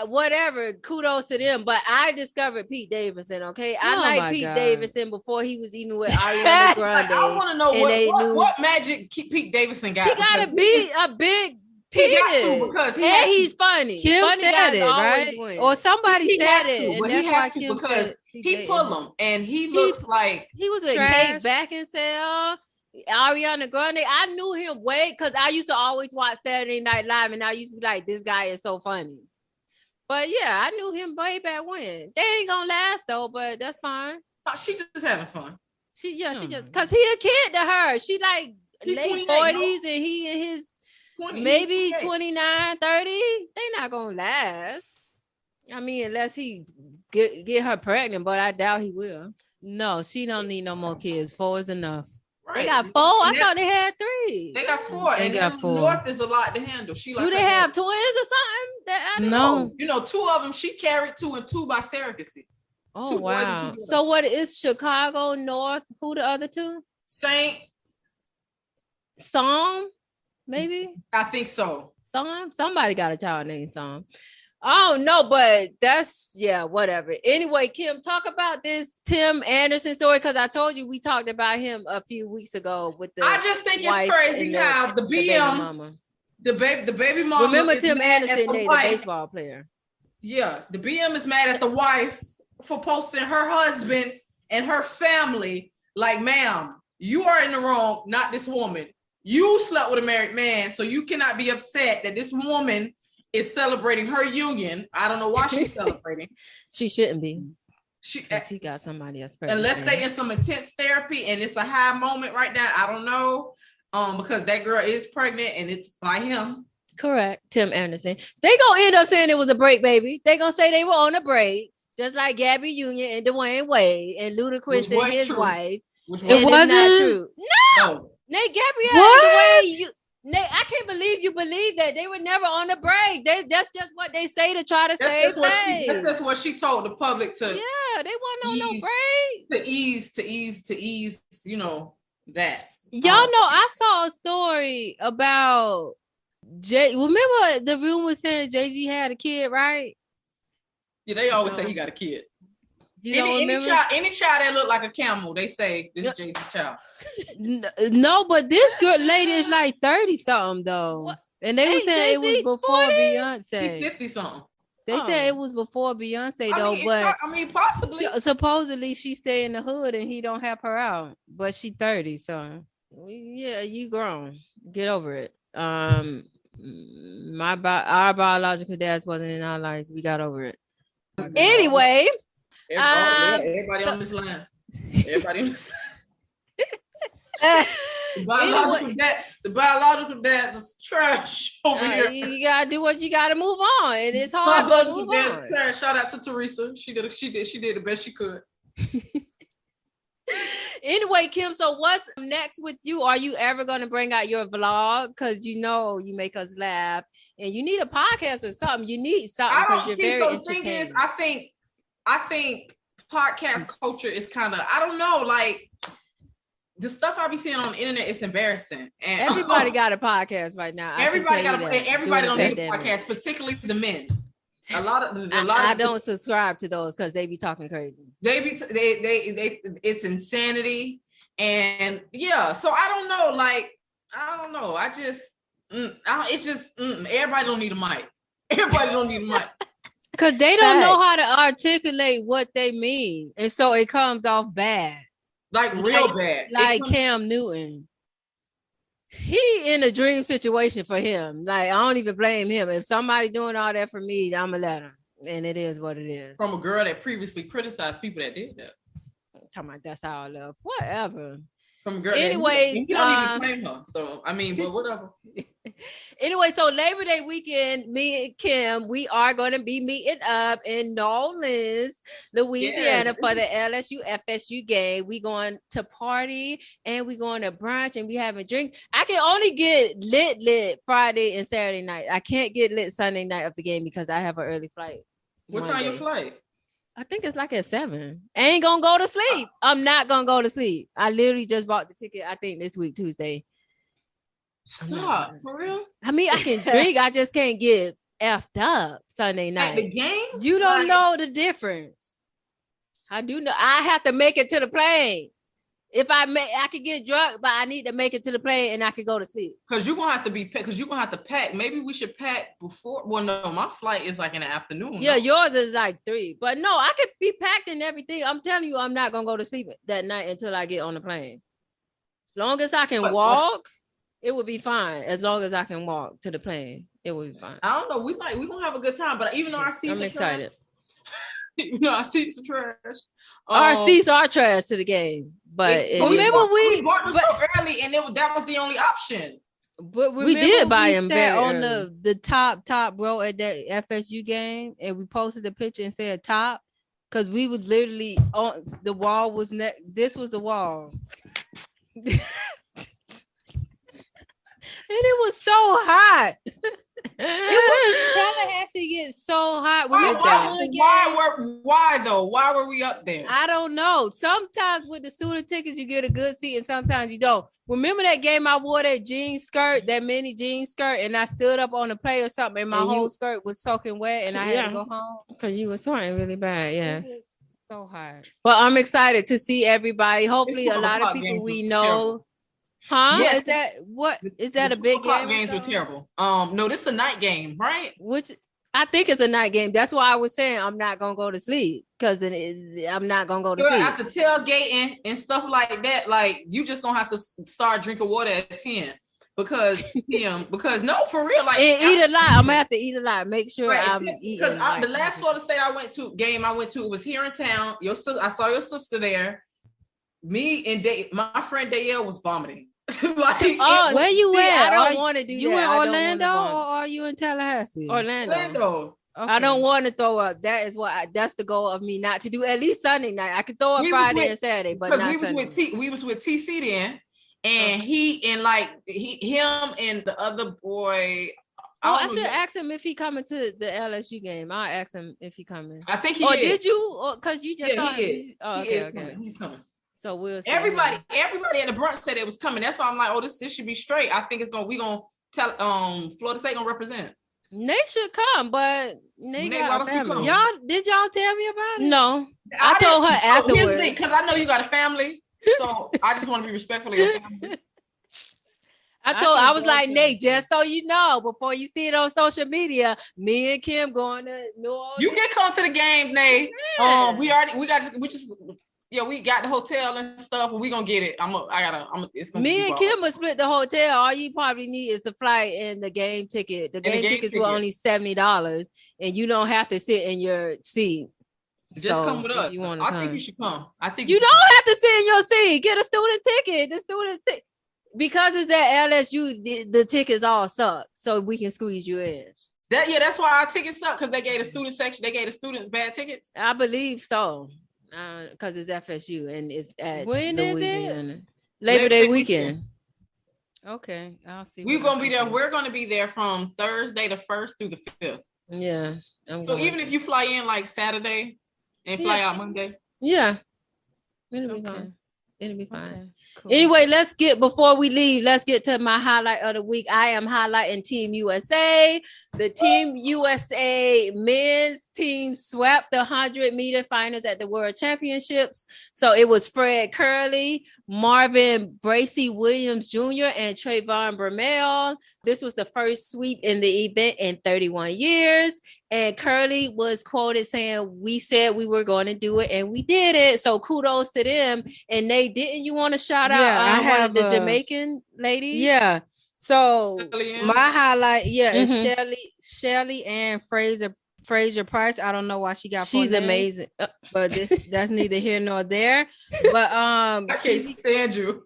Speaker 4: Whatever, kudos to them. But I discovered Pete Davidson. Okay, I like Pete Davidson before he was even with Ariana Grande.
Speaker 2: I want to know what magic Pete Davidson got.
Speaker 4: He got to be a big penis because he's funny.
Speaker 3: Kim
Speaker 4: funny
Speaker 3: said it, right?
Speaker 4: Win.
Speaker 3: Or somebody said it, and that's why Kim
Speaker 2: because he pull him, and he looks like
Speaker 4: he was with Kate Beckinsale. Ariana Grande, I knew him way because I used to always watch Saturday Night Live, and I used to be like, "This guy is so funny." But yeah, I knew him way back when. They ain't gonna last though, but that's fine.
Speaker 2: She just having fun.
Speaker 4: She just because he a kid to her. She like late 40s and he in his 20, maybe 29, 30. They not gonna last. I mean, unless he get her pregnant, but I doubt he will.
Speaker 3: No, she don't need no more kids. 4 is enough.
Speaker 4: Right. They got 4. I thought they had 3.
Speaker 2: They got 4.
Speaker 3: They got 4.
Speaker 2: North is a lot to handle.
Speaker 4: Do they have twins or something? That I don't know.
Speaker 2: You know, 2 of them she carried 2 and 2 by surrogacy.
Speaker 3: Oh, wow.
Speaker 4: So what is Chicago, North? Who the other 2?
Speaker 2: Saint.
Speaker 4: Psalm, maybe?
Speaker 2: I think so.
Speaker 4: Psalm? Somebody got a child named Psalm. Oh no, but that's whatever. Anyway, Kim, talk about this Tim Anderson story because I told you we talked about him a few weeks ago with the.
Speaker 2: I just think it's crazy how the BM, the baby mama.
Speaker 4: Remember Tim Anderson, the baseball player.
Speaker 2: Yeah, the BM is mad at the wife for posting her husband and her family. Like, ma'am, you are in the wrong, not this woman. You slept with a married man, so you cannot be upset that this woman is celebrating her union. I don't know why she's celebrating.
Speaker 4: She shouldn't be.
Speaker 3: He got somebody else pregnant.
Speaker 2: Unless they in some intense therapy and it's a high moment right now. I don't know. Because that girl is pregnant and it's by him.
Speaker 4: Correct. Tim Anderson. They gonna end up saying it was a break, baby. They gonna say they were on a break, just like Gabby Union and Dwayne Wade and Ludacris and his wife.
Speaker 3: It wasn't
Speaker 4: not true. No. Nate Gabrielle and Dwayne. Nate, I can't believe you believe that they were never on the break. That's just what they say to try to save face.
Speaker 2: That's just what she told the public to.
Speaker 4: Yeah, they weren't on no break.
Speaker 2: To ease, you know. that.
Speaker 3: Y'all know, I saw a story about remember the rumor saying Jay-Z had a kid, right?
Speaker 2: Yeah, they always say he got a kid.
Speaker 3: Any
Speaker 2: child that look like a camel, they say this is Jay-Z's child.
Speaker 3: No, but this girl lady is like 30 something though. What? And they were saying it was before 40? Beyonce.
Speaker 2: He's 50 something.
Speaker 3: They said it was before Beyonce though, but
Speaker 2: possibly.
Speaker 3: Supposedly she stay in the hood and he don't help her out, but she 30, so yeah, you grown. Get over it. Our biological dads wasn't in our lives. We got over it. Anyway,
Speaker 2: everybody on this line. Everybody on this line. The biological dads is trash over here.
Speaker 3: You gotta do what you gotta move on. It is hard to move on.
Speaker 2: Trash. Shout out to Teresa. She did the best she could.
Speaker 3: Anyway, Kim, so what's next with you? Are you ever gonna bring out your vlog? Because you make us laugh, and you need a podcast or something. You need something.
Speaker 2: I don't see. So the thing is, I think podcast culture is kind of, I don't know, like the stuff I be seeing on the internet is embarrassing. And
Speaker 3: everybody got a podcast right now.
Speaker 2: Everybody don't need a podcast, particularly the men. I
Speaker 3: don't subscribe to those because they be talking crazy.
Speaker 2: It's insanity, and yeah. So I don't know. Like I don't know. Everybody don't need a mic. Everybody don't need a mic.
Speaker 3: Because they don't know how to articulate what they mean, and so it comes off bad,
Speaker 2: like real bad.
Speaker 3: Like Cam Newton. He in a dream situation for him. Like, I don't even blame him. If somebody doing all that for me, I'm gonna let him. And it is what it is.
Speaker 2: From a girl that previously criticized people that did that.
Speaker 3: I'm talking about that's how I love. Whatever.
Speaker 2: From a girl
Speaker 3: anyway,
Speaker 2: that you don't even claim her. So I mean, but whatever.
Speaker 3: Anyway, so Labor Day weekend, me and Kim, we are going to be meeting up in Nolens, Louisiana for the LSU FSU game. We going to party and we going to brunch and we having drinks. I can only get lit Friday and Saturday night. I can't get lit Sunday night of the game because I have an early flight.
Speaker 2: What time your flight?
Speaker 3: I think it's like at 7. I ain't gonna go to sleep. I'm not gonna go to sleep. I literally just bought the ticket, I think this week, Tuesday.
Speaker 2: Stop. For real?
Speaker 3: I mean, I can drink. I just can't get effed up Sunday night.
Speaker 2: At the game?
Speaker 3: You don't know the difference. I do know. I have to make it to the plane. If I could get drunk, but I need to make it to the plane and I could go to sleep.
Speaker 2: Because you're gonna have to pack. Maybe we should pack before. Well, no, my flight is like in the afternoon.
Speaker 3: Yeah, yours is like 3. But no, I could be packed and everything. I'm telling you, I'm not gonna go to sleep that night until I get on the plane. As long as I can walk, it would be fine. As long as I can walk to the plane, it will be fine.
Speaker 2: I don't know. We're gonna have a good time. But even though our seats
Speaker 3: I'm excited.
Speaker 2: Our seats are trash.
Speaker 3: Our seats are trash to the game. But remember we
Speaker 2: bought them so early, and that was the only option.
Speaker 3: But we did buy them on the top row at that FSU game, and we posted a picture and said top because we was literally on the wall. This was the wall, and it was so hot. Tallahassee gets so hot.
Speaker 2: Why though? Why were we up there?
Speaker 3: I don't know. Sometimes with the student tickets, you get a good seat, and sometimes you don't. Remember that game I wore that mini jean skirt, and I stood up on the play or something, and my whole skirt was soaking wet, and I had to go home because you were sweating really bad. Yeah, so hard. But I'm excited to see everybody. Hopefully, a lot of people we know. Terrible. Huh?
Speaker 2: Yes.
Speaker 3: Is that a big game?
Speaker 2: Games were terrible. No, this is a night game, right?
Speaker 3: Which I think it's a night game. That's why I was saying I'm not gonna go to sleep because then I'm not gonna go to sleep.
Speaker 2: After tailgating and stuff like that, like you just gonna have to start drinking water at 10 because no, for real, like
Speaker 3: eat a lot. I'm gonna have to eat a lot. Make sure I'm eating.
Speaker 2: Because the last Florida State I went to it was here in town. I saw your sister there. Me and my friend Dayelle was vomiting.
Speaker 3: Where you at?
Speaker 4: I don't want to do
Speaker 3: you
Speaker 4: that.
Speaker 3: You in Orlando or are you in Tallahassee?
Speaker 2: Orlando.
Speaker 3: Okay. I don't want to throw up. That is that's the goal of me not to do. At least Sunday night. I could throw up Friday and Saturday, but not Sunday.
Speaker 2: We was with TC then, and him and the other boy.
Speaker 3: I should ask him if he coming to the LSU game. I'll ask him if he coming.
Speaker 2: I think he is.
Speaker 3: Did you? Because you just
Speaker 2: he is. He is coming. He's coming.
Speaker 3: So we'll see.
Speaker 2: Everybody at the brunch said it was coming. That's why I'm like, oh, this should be straight. I think we gonna tell Florida State gonna represent.
Speaker 3: They should come, but they got a family.
Speaker 4: Did y'all tell me about it?
Speaker 3: No, I told her afterwards
Speaker 2: because I know you got a family, so I just want to be respectful of your family.
Speaker 3: I was like, Nate, just so you know, before you see it on social media, me and Kim going to New Orleans.
Speaker 2: You can come to the game, Nate.
Speaker 3: Yeah.
Speaker 2: We got the hotel and stuff. We gonna get it. It's gonna
Speaker 3: me and Kim will split the hotel. All you probably need is the flight and the game ticket. The game tickets were only $70, and you don't have to sit in your seat.
Speaker 2: Just come with us. I think you should come. I think you
Speaker 3: don't have to sit in your seat. Get a student ticket. Because it's at LSU, the tickets all suck, so we can squeeze you in.
Speaker 2: That's why our tickets suck, because they gave the student section. They gave the students bad tickets.
Speaker 3: I believe so, because it's FSU and it's at
Speaker 4: when
Speaker 3: Louisiana.
Speaker 4: is it?
Speaker 3: Labor Day weekend.
Speaker 4: Okay, I'll see.
Speaker 2: We're gonna be there. We're gonna be there from Thursday the 1st through the 5th.
Speaker 3: Yeah.
Speaker 2: So even if you fly in like Saturday and fly out Monday,
Speaker 3: it'll be fine.
Speaker 4: Okay, cool.
Speaker 3: Anyway, before we leave, let's get to my highlight of the week. I am highlighting Team USA. The Team USA men's team swept the 100-meter finals at the World Championships. So it was Fred Curley, Marvin Bracey Williams Jr., and Trayvon Bromell. This was the first sweep in the event in 31 years. And Curley was quoted saying, "We said we were going to do it, and we did it." So kudos to them. And didn't you want to shout out
Speaker 4: I have
Speaker 3: the Jamaican lady?
Speaker 4: Yeah. So my highlight,
Speaker 3: Mm-hmm.
Speaker 4: is Shelly and Fraser Price. I don't know why she got.
Speaker 3: She's amazing,
Speaker 4: but that's neither here nor there. But
Speaker 2: I can't stand you.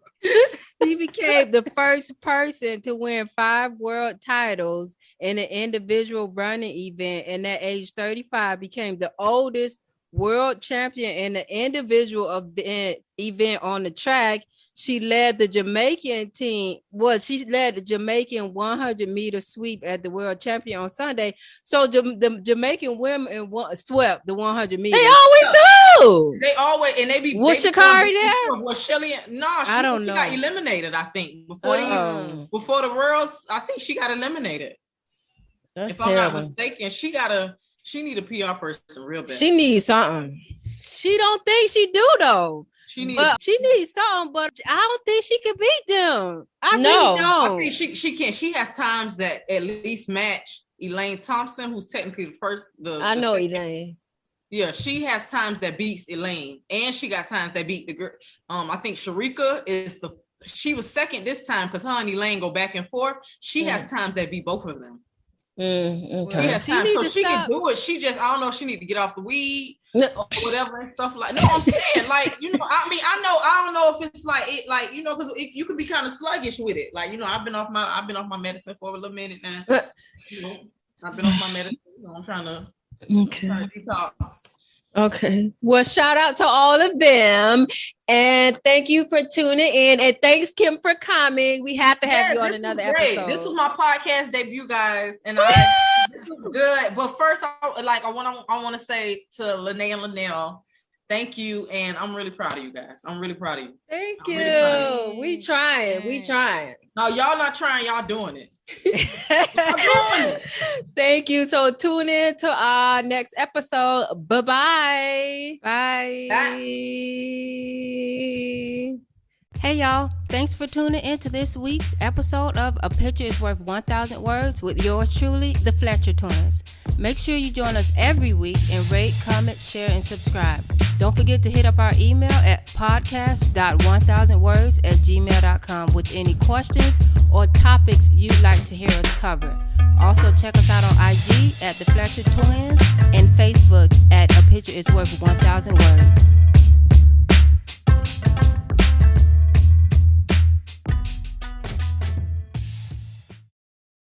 Speaker 4: She became the first person to win 5 world titles in an individual running event, and at age 35 became the oldest world champion in the individual event on the track. She led the Jamaican team. She led the Jamaican 100-meter sweep at the World Champion on Sunday. So the Jamaican women swept the 100 meters.
Speaker 3: They always do.
Speaker 2: They always, and they be.
Speaker 3: Was Sha'Carri there?
Speaker 2: Was Shelly? No,
Speaker 4: I don't know.
Speaker 2: She got eliminated. I think before the Worlds. I think she got eliminated.
Speaker 3: That's
Speaker 2: if
Speaker 3: terrible.
Speaker 2: I'm not mistaken, she need a PR person real bad.
Speaker 3: She needs something.
Speaker 4: She don't think she do though.
Speaker 2: She needs
Speaker 4: something, but I don't think she could beat them. Really don't.
Speaker 2: I think she can. She has times that at least match Elaine Thompson, who's technically the first.
Speaker 3: I know Elaine.
Speaker 2: Yeah, she has times that beats Elaine, and she got times that beat the girl. I think Sharika she was second this time because her and Elaine go back and forth. She has times that beat both of them.
Speaker 3: Okay.
Speaker 2: She can do it. She just, I don't know if she need to get off the weed or whatever and stuff like. No, I'm saying like, I don't know if it's like it, like, because you could be kind of sluggish with it. Like, I've been off my medicine for a little minute now. I've been off my medicine. I'm trying to detox.
Speaker 3: Okay. Well, shout out to all of them. And thank you for tuning in. And thanks, Kim, for coming. We have to have you on another episode.
Speaker 2: This was my podcast debut, guys. And this was good. But first, I want to say to Lene and Linnell, thank you. And I'm really proud of you guys. I'm really proud of you.
Speaker 3: Thank you. Really we trying.
Speaker 2: No, y'all not trying. Y'all doing it.
Speaker 3: Thank you. So tune in to our next episode. Bye-bye.
Speaker 4: Bye.
Speaker 1: Hey y'all, thanks for tuning in to this week's episode of A Picture is Worth 1,000 Words with yours truly, the Fletcher Twins. Make sure you join us every week and rate, comment, share, and subscribe. Don't forget to hit up our email at podcast.1000words@gmail.com with any questions or topics you'd like to hear us cover. Also, check us out on IG at The Fletcher Twins and Facebook at A Picture is Worth 1,000 Words.